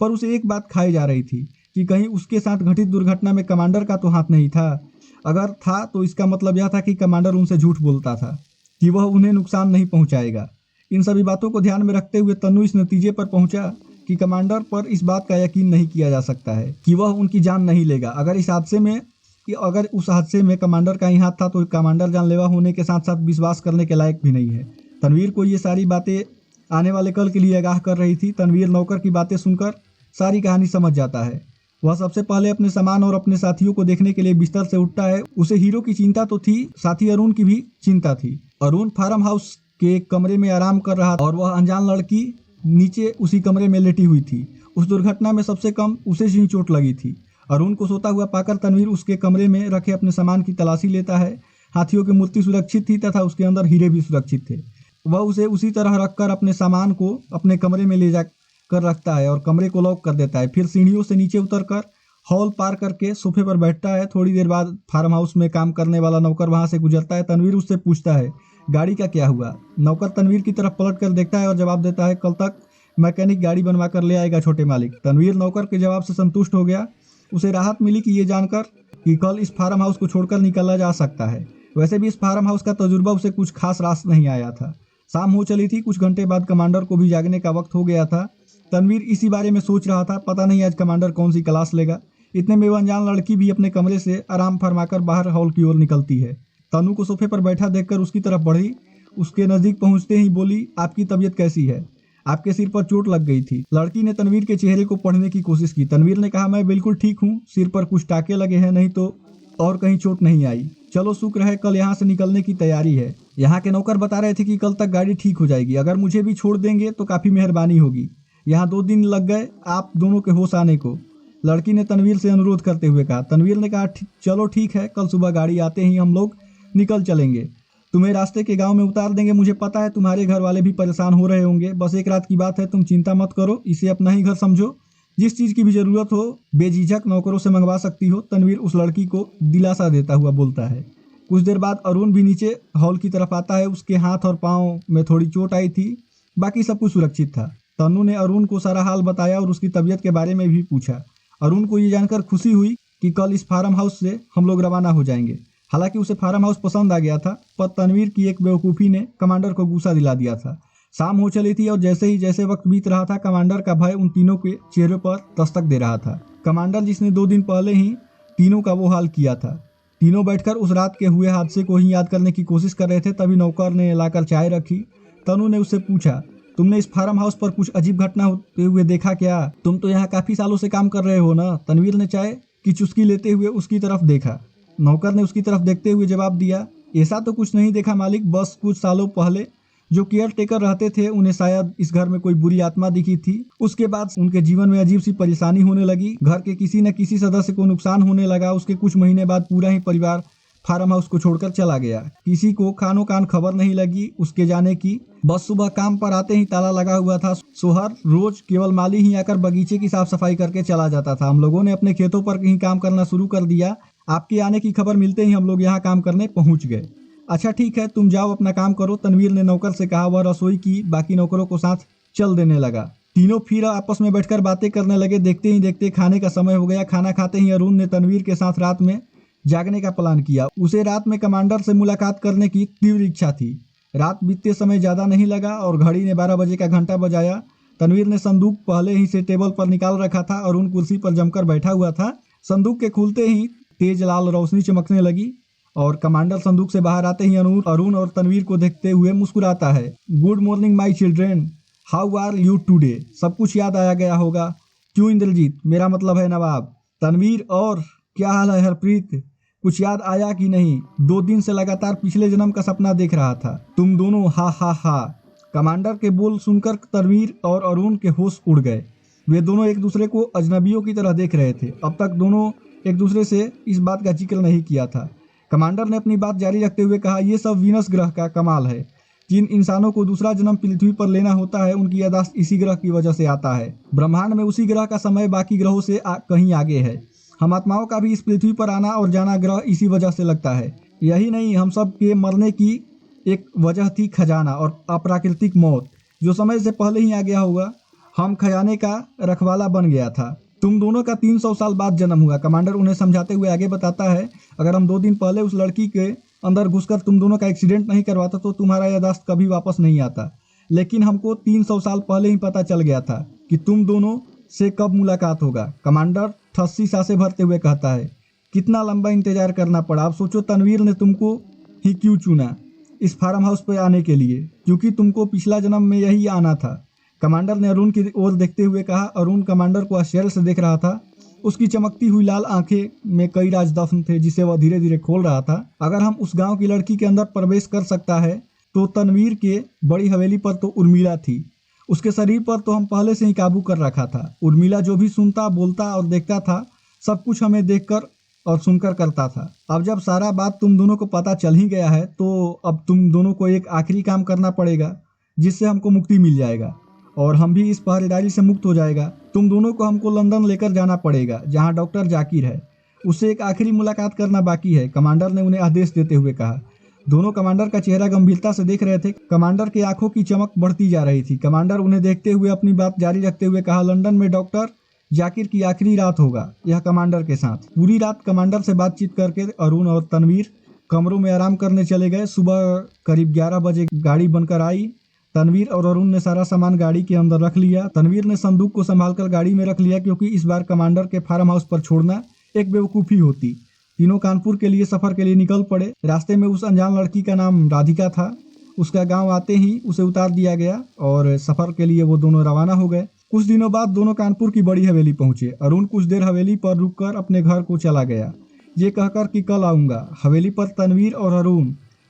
पर उसे एक बात खाई जा रही थी कि कहीं उसके साथ घटित दुर्घटना में कमांडर का तो हाथ नहीं था। अगर था तो इसका मतलब यह था कि कमांडर उनसे झूठ बोलता था कि वह उन्हें नुकसान नहीं पहुंचाएगा। इन सभी बातों को ध्यान में रखते हुए तन्नू इस नतीजे पर पहुंचा कि कमांडर पर इस बात का यकीन नहीं किया जा सकता है कि वह उनकी जान नहीं लेगा। अगर उस हादसे में कमांडर का ही हाथ था तो कमांडर जानलेवा होने के साथ साथ विश्वास करने के लायक भी नहीं है। तनवीर को ये सारी बातें आने वाले कल के लिए आगाह कर रही थी। तनवीर नौकर की बातें सुनकर सारी कहानी समझ जाता है। वह सबसे पहले अपने सामान और अपने साथियों को देखने के लिए बिस्तर से उठता है। उसे हीरो की चिंता तो थी, साथ ही अरुण की भी चिंता थी। अरुण फार्म हाउस के कमरे में आराम कर रहा था और वह अनजान लड़की नीचे उसी कमरे में लेटी हुई थी। उस दुर्घटना में सबसे कम उसे ही चोट लगी थी। अरुण को सोता हुआ पाकर तनवीर उसके कमरे में रखे अपने सामान की तलाशी लेता है। हाथियों की मूर्ति सुरक्षित थी तथा उसके अंदर हीरे भी सुरक्षित थे। वह उसे उसी तरह रखकर अपने सामान को अपने कमरे में ले जाकर रखता है और कमरे को लॉक कर देता है। फिर सीढ़ियों से नीचे उतरकर हॉल पार करके सोफे पर बैठता है। थोड़ी देर बाद फार्म हाउस में काम करने वाला नौकर वहां से गुजरता है। तनवीर उससे पूछता है, गाड़ी का क्या हुआ? नौकर तनवीर की तरफ पलट कर देखता है और जवाब देता है, कल तक मैकेनिक गाड़ी बनवा कर ले आएगा छोटे मालिक। तनवीर नौकर के जवाब से संतुष्ट हो गया। उसे राहत मिली कि ये जानकर कि कल इस फार्म हाउस को छोड़कर निकला जा सकता है। वैसे भी इस फार्म हाउस का तजुर्बा उसे कुछ खास रास नहीं आया था। शाम हो चली थी। कुछ घंटे बाद कमांडर को भी जागने का वक्त हो गया था। तनवीर इसी बारे में सोच रहा था, पता नहीं आज कमांडर कौन सी क्लास लेगा। इतने में अनजान लड़की भी अपने कमरे से आराम फरमाकर बाहर हॉल की ओर निकलती है। तनु को सोफे पर बैठा देखकर उसकी तरफ बढ़ी। उसके नजदीक पहुंचते ही बोली, आपकी तबीयत कैसी है? आपके सिर पर चोट लग गई थी। लड़की ने तनवीर के चेहरे को पढ़ने की कोशिश की। तनवीर ने कहा, मैं बिल्कुल ठीक हूँ, सिर पर कुछ टाके लगे हैं, नहीं तो और कहीं चोट नहीं आई। चलो शुक्र है, कल यहाँ से निकलने की तैयारी है। यहाँ के नौकर बता रहे थे कि कल तक गाड़ी ठीक हो जाएगी। अगर मुझे भी छोड़ देंगे तो काफी मेहरबानी होगी। यहाँ 2 दिन लग गए आप दोनों के होश आने को, लड़की ने तनवीर से अनुरोध करते हुए कहा। तनवीर ने कहा, चलो ठीक है, कल सुबह गाड़ी आते ही हम लोग निकल चलेंगे। तुम्हें रास्ते के गांव में उतार देंगे। मुझे पता है तुम्हारे घर वाले भी परेशान हो रहे होंगे। बस एक रात की बात है, तुम चिंता मत करो, इसे अपना ही घर समझो। जिस चीज़ की भी ज़रूरत हो बेझिझक नौकरों से मंगवा सकती हो। तनवीर उस लड़की को दिलासा देता हुआ बोलता है। कुछ देर बाद अरुण भी नीचे हॉल की तरफ आता है। उसके हाथ और पाँव में थोड़ी चोट आई थी, बाकी सब कुछ सुरक्षित था। तन्नू ने अरुण को सारा हाल बताया और उसकी तबीयत के बारे में भी पूछा। अरुण को ये जानकर खुशी हुई कि कल इस फार्म हाउस से हम लोग रवाना हो जाएंगे। हालांकि उसे फार्म हाउस पसंद आ गया था, पर तनवीर की एक बेवकूफ़ी ने कमांडर को गुस्सा दिला दिया था। शाम हो चली थी और जैसे वक्त बीत रहा था, कमांडर का भय उन तीनों के चेहरे पर दस्तक दे रहा था। कमांडर जिसने 2 दिन पहले ही तीनों का वो हाल किया था। तीनों बैठकर उस रात के हुए हादसे को ही याद करने की कोशिश कर रहे थे। तभी नौकर ने लाकर चाय रखी। तनु ने उससे पूछा, तुमने इस फार्म हाउस पर कुछ अजीब घटना होते हुए देखा क्या? तुम तो यहाँ काफी सालों से काम कर रहे हो ना? तनवीर ने चाय की चुस्की लेते हुए उसकी तरफ देखा। नौकर ने उसकी तरफ देखते हुए जवाब दिया, ऐसा तो कुछ नहीं देखा मालिक, बस कुछ सालों पहले जो केयर टेकर रहते थे उन्हें शायद इस घर में कोई बुरी आत्मा दिखी थी। उसके बाद उनके जीवन में अजीब सी परेशानी होने लगी। घर के किसी न किसी सदस्य को नुकसान होने लगा। उसके कुछ महीने बाद पूरा ही परिवार फार्म हाउस को छोड़कर चला गया। किसी को कानो कान खबर नहीं लगी उसके जाने की। बस सुबह काम पर आते ही ताला लगा हुआ था। सोहर रोज केवल माली ही आकर बगीचे की साफ सफाई करके चला जाता था। हम लोगों ने अपने खेतों पर कहीं काम करना शुरू कर दिया। आपके आने की खबर मिलते ही हम लोग यहाँ काम करने पहुँच गए। अच्छा ठीक है, तुम जाओ अपना काम करो, तनवीर ने नौकर से कहा। वह रसोई की बाकी नौकरों को साथ चल देने लगा। तीनों फिर आपस में बैठकर बातें करने लगे। देखते ही देखते खाने का समय हो गया। खाना खाते ही अरुण ने तनवीर के साथ रात में जागने का प्लान किया। उसे रात में कमांडर से मुलाकात करने की तीव्र इच्छा थी। रात बीतते समय ज्यादा नहीं लगा और घड़ी ने 12 बजे का घंटा बजाया। तनवीर ने संदूक पहले ही से टेबल पर निकाल रखा था। अरुण कुर्सी पर जमकर बैठा हुआ था। संदूक के खुलते ही तेज लाल रोशनी चमकने लगी और कमांडर संदूक से बाहर आते ही अरुण और तनवीर को देखते हुए मुस्कुराता है। Good morning my children, how are you today? सब कुछ याद आया गया होगा। क्यों इंद्रजीत? मेरा मतलब है नवाब। तनवीर, और क्या हाल है हरप्रीत? कुछ याद आया कि नहीं? 2 दिन से लगातार पिछले जन्म का सपना देख रहा था। तुम दोनों, हा हा हा। कमांडर के बोल सुनकर तनवीर और अरुण के होश उड़ गए। वे दोनों एक दूसरे को अजनबियों की तरह देख रहे थे। अब तक दोनों एक दूसरे से इस बात का जिक्र नहीं किया था। कमांडर ने अपनी बात जारी रखते हुए कहा, यह सब वीनस ग्रह का कमाल है। जिन इंसानों को दूसरा जन्म पृथ्वी पर लेना होता है, उनकी याददाश्त इसी ग्रह की वजह से आता है। ब्रह्मांड में उसी ग्रह का समय बाकी ग्रहों से कहीं आगे है। हम आत्माओं का भी इस पृथ्वी पर आना और जाना ग्रह इसी वजह से लगता है। यही नहीं, हम सब के मरने की एक वजह थी खजाना और अप्राकृतिक मौत, जो समय से पहले ही आ गया होगा। हम खजाने का रखवाला बन गया था। तुम दोनों का 300 साल बाद जन्म हुआ। कमांडर उन्हें समझाते हुए आगे बताता है, अगर हम 2 दिन पहले उस लड़की के अंदर घुसकर तुम दोनों का एक्सीडेंट नहीं करवाता तो तुम्हारा याददाश्त कभी वापस नहीं आता। लेकिन हमको 300 साल पहले ही पता चल गया था कि तुम दोनों से कब मुलाकात होगा। कमांडर ठस्सी सांसें भरते हुए कहता है, कितना लंबा इंतजार करना पड़ा। अब सोचो तनवीर ने तुमको ही क्यों चुना इस फार्म हाउस पर आने के लिए, क्योंकि तुमको पिछला जन्म में यही आना था। कमांडर ने अरुण की ओर देखते हुए कहा। अरुण कमांडर को आश्चर्य से देख रहा था। उसकी चमकती हुई लाल आंखें में कई राज दफन थे, जिसे वह धीरे धीरे खोल रहा था। अगर हम उस गांव की लड़की के अंदर प्रवेश कर सकता है तो तनवीर के बड़ी हवेली पर तो उर्मिला थी। उसके शरीर पर तो हम पहले से ही काबू कर रखा था। उर्मिला जो भी सुनता, बोलता और देखता था, सब कुछ हमें देखकर और सुनकर करता था। अब जब सारा बात तुम दोनों को पता चल ही गया है, तो अब तुम दोनों को एक आखिरी काम करना पड़ेगा, जिससे हमको मुक्ति मिल जाएगा और हम भी इस पहरेदारी से मुक्त हो जाएगा। तुम दोनों को हमको लंदन लेकर जाना पड़ेगा, जहां डॉक्टर जाकिर है। उससे एक आखिरी मुलाकात करना बाकी है, कमांडर ने उन्हें आदेश देते हुए कहा। दोनों कमांडर का चेहरा गंभीरता से देख रहे थे। कमांडर की आंखों की चमक बढ़ती जा रही थी। कमांडर उन्हें देखते हुए अपनी बात जारी रखते हुए कहा, लंदन में डॉक्टर जाकिर की आखिरी रात होगा, यह कमांडर के साथ। पूरी रात कमांडर से बातचीत करके अरुण और तनवीर कमरों में आराम करने चले गए। सुबह करीब 11 बजे गाड़ी बनकर आई। तनवीर और अरुण ने सारा सामान गाड़ी के अंदर रख लिया। तनवीर ने संदूक को संभालकर गाड़ी में रख लिया, क्योंकि इस बार कमांडर के फार्म हाउस पर छोड़ना एक बेवकूफ़ी होती। तीनों कानपुर के लिए सफ़र के लिए निकल पड़े। रास्ते में उस अनजान लड़की का नाम राधिका था। उसका गांव आते ही उसे उतार दिया गया और सफ़र के लिए वो दोनों रवाना हो गए। कुछ दिनों बाद दोनों कानपुर की बड़ी हवेली पहुंचे। अरुण कुछ देर हवेली पर रुककर अपने घर को चला गया, ये कहकर कि कल आऊँगा। हवेली पर तनवीर और अरुण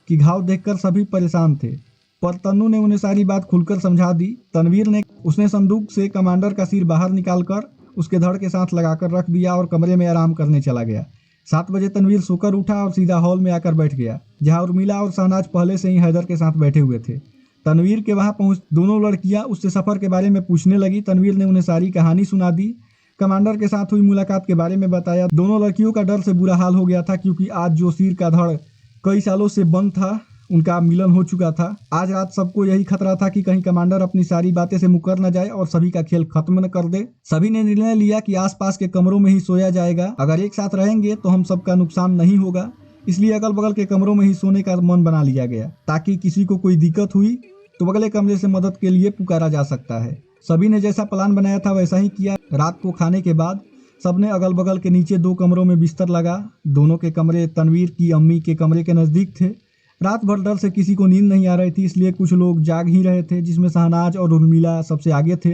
की घाव देखकर सभी परेशान थे, पर तन्नू ने उन्हें सारी बात खुलकर समझा दी। तनवीर ने उसने संदूक से कमांडर का सिर बाहर निकालकर उसके धड़ के साथ लगाकर रख दिया और कमरे में आराम करने चला गया। 7 बजे तनवीर सोकर उठा और सीधा हॉल में आकर बैठ गया, जहां उर्मिला और शहनाज पहले से ही हैदर के साथ बैठे हुए थे। तनवीर के वहां पहुंच दोनों लड़कियां उससे सफ़र के बारे में पूछने लगी। तनवीर ने उन्हें सारी कहानी सुना दी, कमांडर के साथ हुई मुलाकात के बारे में बताया। दोनों लड़कियों का डर से बुरा हाल हो गया था, क्योंकि आज जो सिर का धड़ कई सालों से बंद था, उनका मिलन हो चुका था। आज रात सबको यही खतरा था कि कहीं कमांडर अपनी सारी बातें से मुकर न जाए और सभी का खेल खत्म न कर दे। सभी ने निर्णय लिया कि आसपास के कमरों में ही सोया जाएगा। अगर एक साथ रहेंगे तो हम सबका नुकसान नहीं होगा, इसलिए अगल बगल के कमरों में ही सोने का मन बना लिया गया, ताकि किसी को कोई दिक्कत हुई तो अगले कमरे से मदद के लिए पुकारा जा सकता है। सभी ने जैसा प्लान बनाया था वैसा ही किया। रात को खाने के बाद सबने अगल बगल के नीचे 2 कमरों में बिस्तर लगा। दोनों के कमरे तनवीर की अम्मी के कमरे के नज़दीक थे। रात भर डर से किसी को नींद नहीं आ रही थी, इसलिए कुछ लोग जाग ही रहे थे, जिसमें शहनाज और उर्मिला सबसे आगे थे।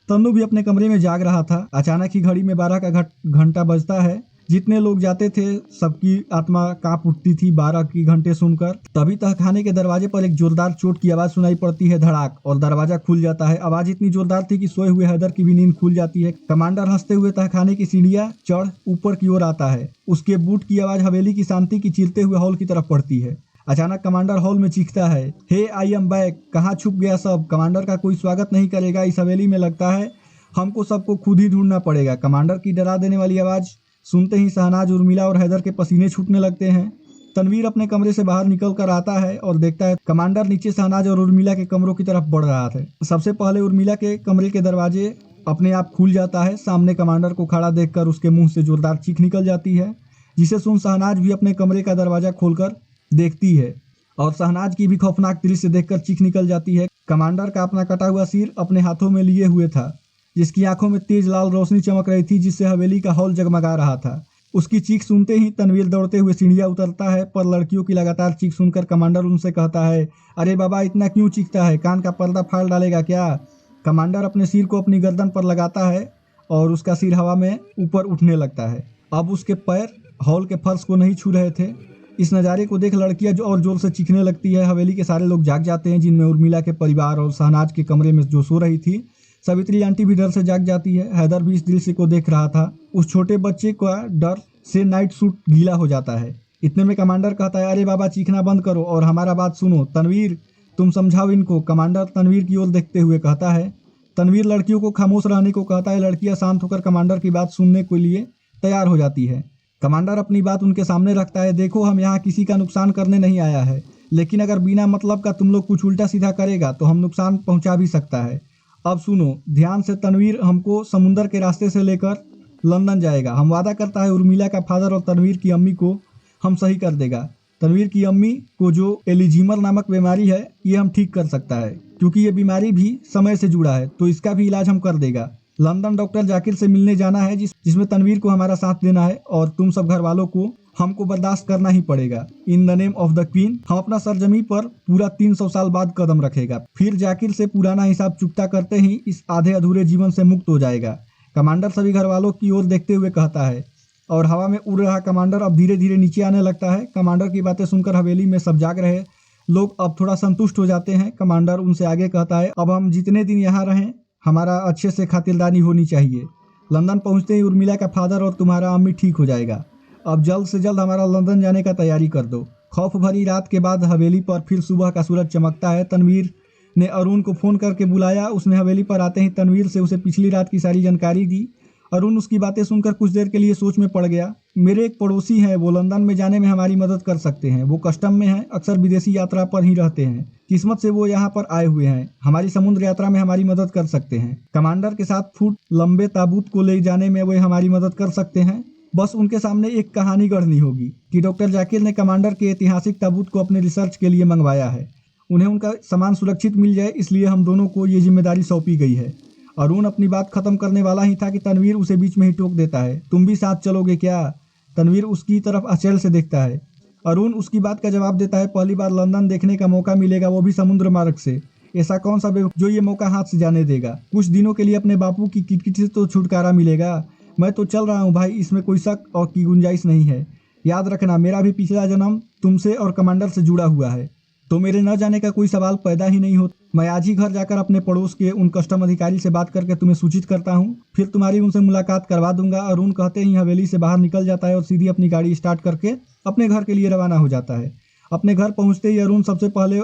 तन्नू भी अपने कमरे में जाग रहा था। अचानक ही घड़ी में 12 का घंटा बजता है। जितने लोग जाते थे सबकी आत्मा कांप उठती थी 12 की घंटे सुनकर। तभी तहखाने के दरवाजे पर एक जोरदार चोट की आवाज़ सुनाई पड़ती है, धड़ाक, और दरवाजा खुल जाता है। आवाज़ इतनी जोरदार थी कि सोए हुए हैदर की भी नींद खुल जाती है। कमांडर हंसते हुए तहखाने की सीढ़ियाँ चढ़ ऊपर की ओर आता है। उसके बूट की आवाज़ हवेली की शांति की चीरते हुए हॉल की तरफ पड़ती है। अचानक कमांडर हॉल में चीखता है, हे आई एम बैक, कहाँ छुप गया सब? कमांडर का कोई स्वागत नहीं करेगा इस हवेली में, लगता है हमको सबको खुद ही ढूंढना पड़ेगा। कमांडर की डरा देने वाली आवाज़ सुनते ही शहनाज, उर्मिला और हैदर के पसीने छूटने लगते हैं। तनवीर अपने कमरे से बाहर निकल कर आता है और देखता है कमांडर नीचे शहनाज और उर्मिला के कमरों की तरफ बढ़ रहा था। सबसे पहले उर्मिला के कमरे के दरवाजे अपने आप खुल जाता है। सामने कमांडर को खड़ा देखकर उसके मुंह से जोरदार चीख निकल जाती है, जिसे सुन शहनाज भी अपने कमरे का दरवाजा खोलकर देखती है और शहनाज की भी खौफनाक दृश्य देखकर चीख निकल जाती है। कमांडर का अपना कटा हुआ सिर अपने हाथों में लिए हुए था, जिसकी आंखों में तेज लाल रोशनी चमक रही थी, जिससे हवेली का हॉल जगमगा रहा था। उसकी चीख सुनते ही तनवीर दौड़ते हुए सीढ़ियाँ उतरता है, पर लड़कियों की लगातार चीख सुनकर कमांडर उनसे कहता है, अरे बाबा, इतना क्यों चीखता है? कान का पर्दा फाड़ डालेगा क्या? कमांडर अपने सिर को अपनी गर्दन पर लगाता है और उसका सिर हवा में ऊपर उठने लगता है। अब उसके पैर हॉल के फर्श को नहीं छू रहे थे। इस नज़ारे को देख लड़कियां जो और जोर से चीखने लगती है। हवेली के सारे लोग जाग जाते हैं, जिनमें उर्मिला के परिवार और शहनाज के कमरे में जो सो रही थी। सावित्री आंटी भी डर से जाग जाती है। हैदर भी इस दृश्य को देख रहा था। उस छोटे बच्चे का डर से नाइट सूट गीला हो जाता है। इतने में कमांडर कहता है, अरे बाबा चीखना बंद करो और हमारा बात सुनो। तनवीर तुम समझाओ इनको। कमांडर तनवीर की ओर देखते हुए कहता है। तनवीर लड़कियों को खामोश रहने को कहता है। लड़कियां शांत होकर कमांडर की बात सुनने के लिए तैयार हो जाती है। कमांडर अपनी बात उनके सामने रखता है। देखो, हम यहाँ किसी का नुकसान करने नहीं आया है, लेकिन अगर बिना मतलब का तुम लोग कुछ उल्टा सीधा करेगा तो हम नुकसान पहुँचा भी सकता है। अब सुनो ध्यान से। तनवीर हमको समुंदर के रास्ते से लेकर लंदन जाएगा। हम वादा करता है उर्मिला का फादर और तनवीर की अम्मी को हम सही कर देगा। तनवीर की अम्मी को जो एलिजीमर नामक बीमारी है ये हम ठीक कर सकता है, क्योंकि ये बीमारी भी समय से जुड़ा है, तो इसका भी इलाज हम कर देगा। लंदन डॉक्टर जाकिर से मिलने जाना है, जिसमें तनवीर को हमारा साथ देना है और तुम सब घर वालों को हमको बर्दाश्त करना ही पड़ेगा। इन the name of the queen हम अपना सरजमी पर पूरा 300 साल बाद कदम रखेगा। फिर जाकिर से पुराना हिसाब चुकता करते ही इस आधे अधूरे जीवन से मुक्त हो जाएगा। कमांडर सभी घर वालों की ओर देखते हुए कहता है और हवा में उड़ रहा कमांडर अब धीरे धीरे नीचे आने लगता है। कमांडर की बातें सुनकर हवेली में सब जाग रहे लोग अब थोड़ा संतुष्ट हो जाते हैं। कमांडर उनसे आगे कहता है, अब हम जितने दिन यहाँ रहें हमारा अच्छे से खातिरदारी होनी चाहिए। लंदन पहुँचते ही उर्मिला का फादर और तुम्हारा अम्मी ठीक हो जाएगा। अब जल्द से जल्द हमारा लंदन जाने का तैयारी कर दो। खौफ भरी रात के बाद हवेली पर फिर सुबह का सूरज चमकता है। तनवीर ने अरुण को फ़ोन करके बुलाया। उसने हवेली पर आते ही तनवीर से उसे पिछली रात की सारी जानकारी दी। अरुण उसकी बातें सुनकर कुछ देर के लिए सोच में पड़ गया। मेरे एक पड़ोसी हैं, वो लंदन में जाने में हमारी मदद कर सकते हैं। वो कस्टम में हैं, अक्सर विदेशी यात्रा पर ही रहते हैं। किस्मत से वो यहाँ पर आए हुए हैं, हमारी समुद्र यात्रा में हमारी मदद कर सकते हैं। कमांडर के 7 फुट लंबे ताबूत को ले जाने में वे हमारी मदद कर सकते हैं। बस उनके सामने एक कहानी गढ़नी होगी कि डॉक्टर जाकिर ने कमांडर के ऐतिहासिक ताबूत को अपने रिसर्च के लिए मंगवाया है। उन्हें उनका सामान सुरक्षित मिल जाए, इसलिए हम दोनों को ये जिम्मेदारी सौंपी गई है। अरुण अपनी बात खत्म करने वाला ही था कि तनवीर उसे बीच में ही टोक देता है। तुम भी साथ चलोगे क्या? तनवीर उसकी तरफ आश्चर्य से देखता है। अरुण उसकी बात का जवाब देता है, पहली बार लंदन देखने का मौका मिलेगा, वो भी समुद्र मार्ग से। ऐसा कौन सा बेवकूफ जो ये मौका हाथ से जाने देगा? कुछ दिनों के लिए अपने बापू की किटकिट से तो छुटकारा मिलेगा। मैं तो चल रहा हूँ भाई, इसमें कोई शक और की गुंजाइश नहीं है। याद रखना, मेरा भी पिछला जन्म तुमसे और कमांडर से जुड़ा हुआ है, तो मेरे न जाने का कोई सवाल पैदा ही नहीं होता। मैं आज ही घर जाकर अपने पड़ोस के उन कस्टम अधिकारी से बात करके तुम्हें सूचित करता हूँ, फिर तुम्हारी उनसे मुलाकात करवा दूंगा। अरुण कहते ही हवेली से बाहर निकल जाता है और सीधी अपनी गाड़ी स्टार्ट करके अपने घर के लिए रवाना हो जाता है। अपने घर पहुँचते ही अरुण सबसे पहले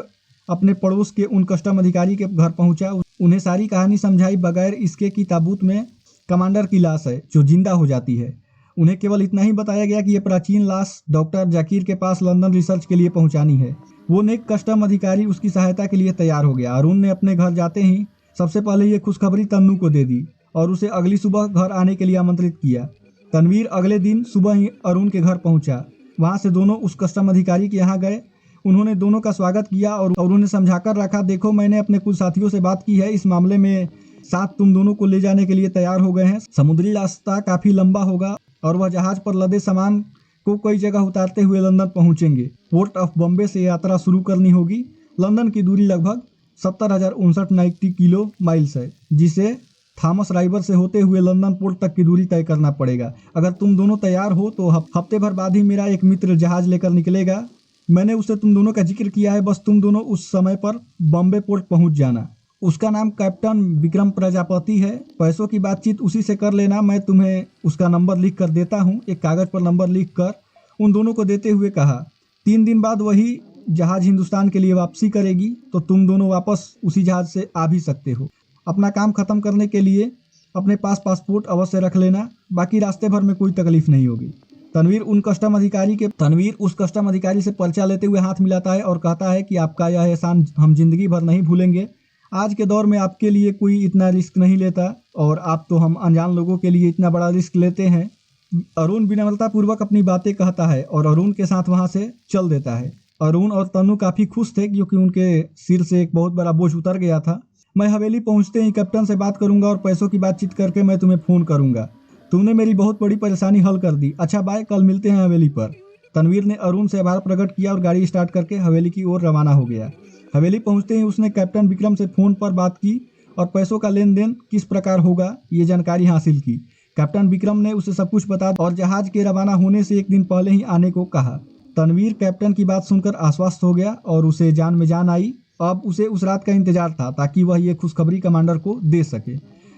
अपने पड़ोस के उन कस्टम अधिकारी के घर पहुँचा। उन्हें सारी कहानी समझाई, बगैर इसके कि ताबूत में कमांडर की लाश है जो जिंदा हो जाती है। उन्हें केवल इतना ही बताया गया कि यह प्राचीन लाश डॉक्टर जाकिर के पास लंदन रिसर्च के लिए पहुंचानी है। वो नेक कस्टम अधिकारी उसकी सहायता के लिए तैयार हो गया। अरुण ने अपने घर जाते ही सबसे पहले ये खुशखबरी तन्नू को दे दी और उसे अगली सुबह घर आने के लिए आमंत्रित किया। तनवीर अगले दिन सुबह ही अरुण के घर पहुंचा। वहां से दोनों उस कस्टम अधिकारी के यहाँ गए। उन्होंने दोनों का स्वागत किया और उन्हें समझाकर रखा, देखो मैंने अपने कुछ साथियों से बात की है, इस मामले में साथ तुम दोनों को ले जाने के लिए तैयार हो गए हैं। समुद्री रास्ता काफ़ी लंबा होगा और वह जहाज पर लदे सामान को कई जगह उतारते हुए लंदन पहुंचेंगे। पोर्ट ऑफ बॉम्बे से यात्रा शुरू करनी होगी। लंदन की दूरी लगभग 70,059 किलो माइल्स है, जिसे थॉमस राइवर से होते हुए लंदन पोर्ट तक की दूरी तय करना पड़ेगा। अगर तुम दोनों तैयार हो तो हफ्ते भर बाद ही मेरा एक मित्र जहाज लेकर निकलेगा। मैंने उससे तुम दोनों का जिक्र किया है, बस तुम दोनों उस समय पर बॉम्बे पोर्ट पहुंच जाना। उसका नाम कैप्टन विक्रम प्रजापति है। पैसों की बातचीत उसी से कर लेना। मैं तुम्हें उसका नंबर लिख कर देता हूँ। एक कागज़ पर नंबर लिख कर उन दोनों को देते हुए कहा, 3 दिन बाद वही जहाज़ हिंदुस्तान के लिए वापसी करेगी, तो तुम दोनों वापस उसी जहाज़ से आ भी सकते हो। अपना काम ख़त्म करने के लिए अपने पास पासपोर्ट अवश्य रख लेना, बाकी रास्ते भर में कोई तकलीफ नहीं होगी। तनवीर उस कस्टम अधिकारी से पर्चा लेते हुए हाथ मिलाता है और कहता है कि आपका यह एहसान हम जिंदगी भर नहीं भूलेंगे। आज के दौर में आपके लिए कोई इतना रिस्क नहीं लेता और आप तो हम अनजान लोगों के लिए इतना बड़ा रिस्क लेते हैं। अरुण विनम्रतापूर्वक अपनी बातें कहता है और अरुण के साथ वहां से चल देता है। अरुण और तन्नू काफ़ी खुश थे क्योंकि उनके सिर से एक बहुत बड़ा बोझ उतर गया था। मैं हवेली पहुंचते ही कैप्टन से बात करूंगा और पैसों की बातचीत करके मैं तुम्हें फ़ोन करूंगा। तुमने मेरी बहुत बड़ी परेशानी हल कर दी। अच्छा बाय, कल मिलते हैं हवेली पर। तनवीर ने अरुण से आभार प्रकट किया और गाड़ी स्टार्ट करके हवेली की ओर रवाना हो गया। हवेली पहुंचते ही उसने कैप्टन विक्रम से फ़ोन पर बात की और पैसों का लेन देन किस प्रकार होगा ये जानकारी हासिल की। कैप्टन विक्रम ने उसे सब कुछ बता और जहाज के रवाना होने से एक दिन पहले ही आने को कहा। तनवीर कैप्टन की बात सुनकर आश्वस्त हो गया और उसे जान में जान आई। अब उसे उस रात का इंतजार था ताकि वह ये खुशखबरी कमांडर को दे सके।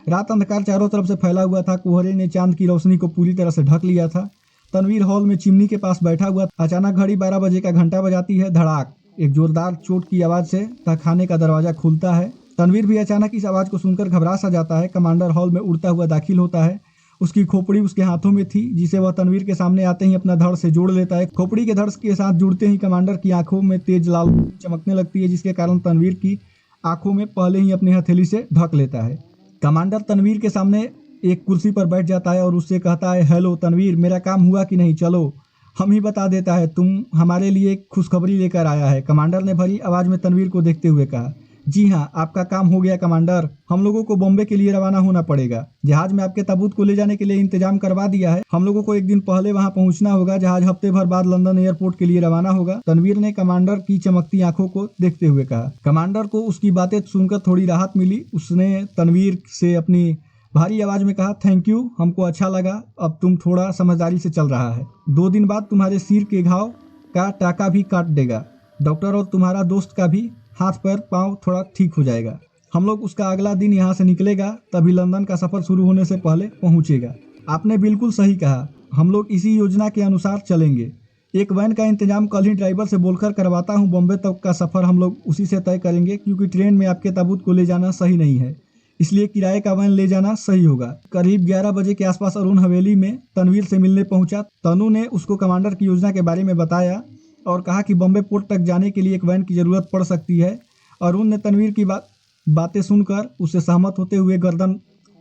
रात अंधकार चारों तरफ से फैला हुआ था। कोहरे ने चांद की रोशनी को पूरी तरह से ढक लिया था। तनवीर हॉल में चिमनी के पास बैठा हुआ। अचानक घड़ी 12 बजे का घंटा बजाती है। धड़ाक एक जोरदार चोट की आवाज से तहखाने का दरवाजा खुलता है। तनवीर भी अचानक इस आवाज को सुनकर घबरा सा जाता है। कमांडर हॉल में उड़ता हुआ दाखिल होता है। उसकी खोपड़ी उसके हाथों में थी जिसे वह तनवीर के सामने आते ही अपना धड़ से जोड़ लेता है। खोपड़ी के धड़ के साथ जुड़ते ही कमांडर की आंखों में तेज लाल चमकने लगती है, जिसके कारण तनवीर की आंखों में पहले ही अपनी हथेली से ढक लेता है। कमांडर तनवीर के सामने एक कुर्सी पर बैठ जाता है और उससे कहता है, हेलो तनवीर, मेरा काम हुआ कि नहीं, चलो हम ही बता देता है, तुम हमारे लिए एक खुशखबरी लेकर आया है। कमांडर ने भरी आवाज में तनवीर को देखते हुए कहा, जी हाँ, आपका काम हो गया कमांडर। हम लोगों को बॉम्बे के लिए रवाना होना पड़ेगा। जहाज में आपके ताबूत को ले जाने के लिए इंतजाम करवा दिया है। हम लोगों को एक दिन पहले वहां पहुंचना होगा। जहाज हफ्ते भर बाद लंदन एयरपोर्ट के लिए रवाना होगा। तनवीर ने कमांडर की चमकती आंखों को देखते हुए कहा। कमांडर को उसकी बातें सुनकर थोड़ी राहत मिली। उसने तनवीर से अपनी भारी आवाज में कहा, थैंक यू, हमको अच्छा लगा। अब तुम थोड़ा समझदारी से चल रहा है। 2 दिन बाद तुम्हारे सिर के घाव का टाका भी काट देगा डॉक्टर, और तुम्हारा दोस्त का भी हाथ पैर पाँव थोड़ा ठीक हो जाएगा। हम लोग उसका अगला दिन यहाँ से निकलेगा, तभी लंदन का सफ़र शुरू होने से पहले पहुँचेगा। आपने बिल्कुल सही कहा, हम लोग इसी योजना के अनुसार चलेंगे। एक वैन का इंतजाम कल ही ड्राइवर से बोलकर करवाता हूँ। बॉम्बे तक का सफ़र हम लोग उसी से तय करेंगे, क्योंकि ट्रेन में आपके ताबूत को ले जाना सही नहीं है, इसलिए किराए का वैन ले जाना सही होगा। करीब 11 बजे के आसपास अरुण हवेली में तनवीर से मिलने पहुंचा। तनु ने उसको कमांडर की योजना के बारे में बताया और कहा कि बॉम्बे पोर्ट तक जाने के लिए एक वैन की ज़रूरत पड़ सकती है। अरुण ने तनवीर की बातें सुनकर उससे सहमत होते हुए गर्दन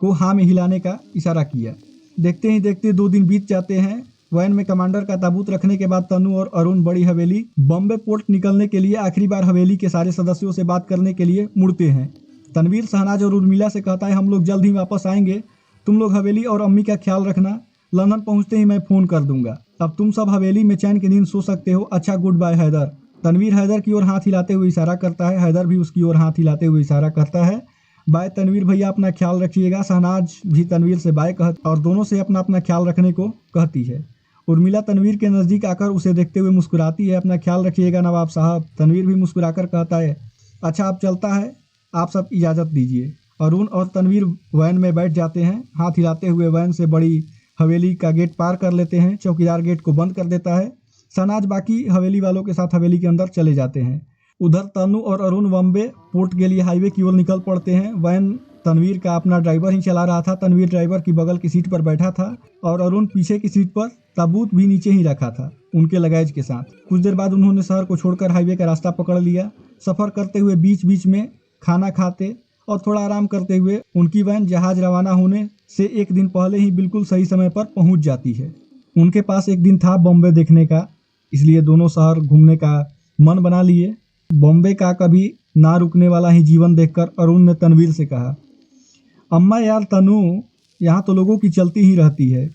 को हाँ में हिलाने का इशारा किया। देखते ही देखते 2 दिन बीत जाते हैं। वैन में कमांडर का ताबूत रखने के बाद तनु और अरुण बड़ी हवेली बॉम्बे पोर्ट निकलने के लिए आखिरी बार हवेली के सारे सदस्यों से बात करने के लिए मुड़ते हैं। तनवीर शहनाज और उर्मिला से कहता है, हम लोग जल्द ही वापस आएंगे, तुम लोग हवेली और अम्मी का ख्याल रखना। लंदन पहुंचते ही मैं फ़ोन कर दूंगा। अब तुम सब हवेली में चैन की नींद सो सकते हो। अच्छा, गुड बाय हैदर। तनवीर हैदर की ओर हाथ हिलाते हुए इशारा करता है। हैदर भी उसकी ओर हाथ हिलाते हुए इशारा करता है। बाय तनवीर भैया, अपना ख्याल रखिएगा। शहनाज भी तनवीर से बाय कहती और दोनों से अपना अपना ख्याल रखने को कहती है। उर्मिला तनवीर के नज़दीक आकर उसे देखते हुए मुस्कुराती है। अपना ख्याल रखिएगा नवाब साहब। तनवीर भी मुस्कुराकर कहता है, अच्छा अब चलता है, आप सब इजाज़त दीजिए। अरुण और तनवीर वैन में बैठ जाते हैं। हाथ हिलाते हुए वैन से बड़ी हवेली का गेट पार कर लेते हैं। चौकीदार गेट को बंद कर देता है। शहनाज बाकी हवेली वालों के साथ हवेली के अंदर चले जाते हैं। उधर तनु और अरुण बॉम्बे पोर्ट के लिए हाईवे की ओर निकल पड़ते हैं। वैन तनवीर का अपना ड्राइवर ही चला रहा था। तनवीर ड्राइवर की बगल की सीट पर बैठा था और अरुण पीछे की सीट पर ताबूत भी नीचे ही रखा था उनके लगेज के साथ। कुछ देर बाद उन्होंने शहर को छोड़कर हाईवे का रास्ता पकड़ लिया। सफ़र करते हुए बीच बीच में खाना खाते और थोड़ा आराम करते हुए उनकी वैन जहाज रवाना होने से एक दिन पहले ही बिल्कुल सही समय पर पहुंच जाती है। उनके पास एक दिन था बॉम्बे देखने का, इसलिए दोनों शहर घूमने का मन बना लिए। बॉम्बे का कभी ना रुकने वाला ही जीवन देखकर अरुण ने तनवीर से कहा, अम्मा यार तनु, यहाँ तो लोगों की चलती ही रहती है।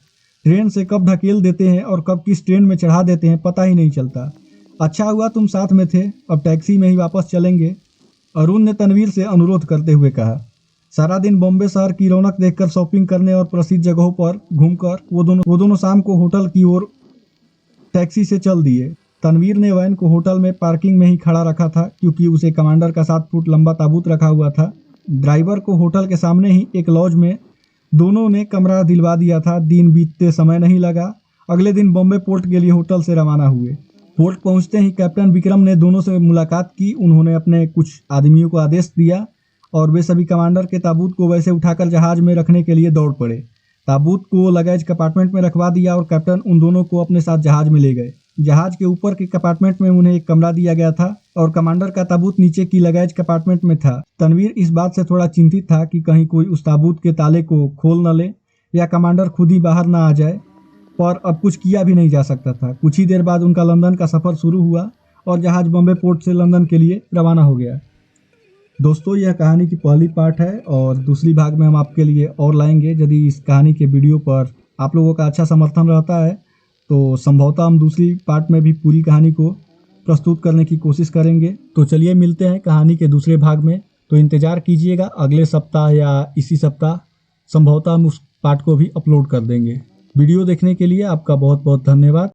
ट्रेन से कब ढकेल देते हैं और कब किस ट्रेन में चढ़ा देते हैं पता ही नहीं चलता। अच्छा हुआ तुम साथ में थे, अब टैक्सी में ही वापस चलेंगे। अरुण ने तनवीर से अनुरोध करते हुए कहा। सारा दिन बॉम्बे शहर की रौनक देखकर, शॉपिंग करने और प्रसिद्ध जगहों पर घूमकर वो दोनों शाम को होटल की ओर टैक्सी से चल दिए। तनवीर ने वैन को होटल में पार्किंग में ही खड़ा रखा था, क्योंकि उसे कमांडर का 7 फुट लंबा ताबूत रखा हुआ था। ड्राइवर को होटल के सामने ही एक लॉज में दोनों ने कमरा दिलवा दिया था। दिन बीतते समय नहीं लगा। अगले दिन बॉम्बे पोर्ट के लिए होटल से रवाना हुए। पोर्ट पहुंचते ही कैप्टन विक्रम ने दोनों से मुलाकात की। उन्होंने अपने कुछ आदमियों को आदेश दिया और वे सभी कमांडर के ताबूत को वैसे उठाकर जहाज में रखने के लिए दौड़ पड़े। ताबूत को लगेज कंपार्टमेंट में रखवा दिया और कैप्टन उन दोनों को अपने साथ जहाज में ले गए। जहाज के ऊपर के कंपार्टमेंट में उन्हें एक कमरा दिया गया था और कमांडर का ताबूत नीचे की लगेज कंपार्टमेंट में था। तनवीर इस बात से थोड़ा चिंतित था कि कहीं कोई उस ताबूत के ताले को खोल न ले या कमांडर खुद ही बाहर ना आ जाए, पर अब कुछ किया भी नहीं जा सकता था। कुछ ही देर बाद उनका लंदन का सफ़र शुरू हुआ और जहाज बॉम्बे पोर्ट से लंदन के लिए रवाना हो गया। दोस्तों, यह कहानी की पहली पार्ट है और दूसरी भाग में हम आपके लिए और लाएंगे। यदि इस कहानी के वीडियो पर आप लोगों का अच्छा समर्थन रहता है तो संभवतः हम दूसरी पार्ट में भी पूरी कहानी को प्रस्तुत करने की कोशिश करेंगे। तो चलिए मिलते हैं कहानी के दूसरे भाग में। तो इंतज़ार कीजिएगा, अगले सप्ताह या इसी सप्ताह संभवतः हम उस पार्ट को भी अपलोड कर देंगे। वीडियो देखने के लिए आपका बहुत बहुत धन्यवाद।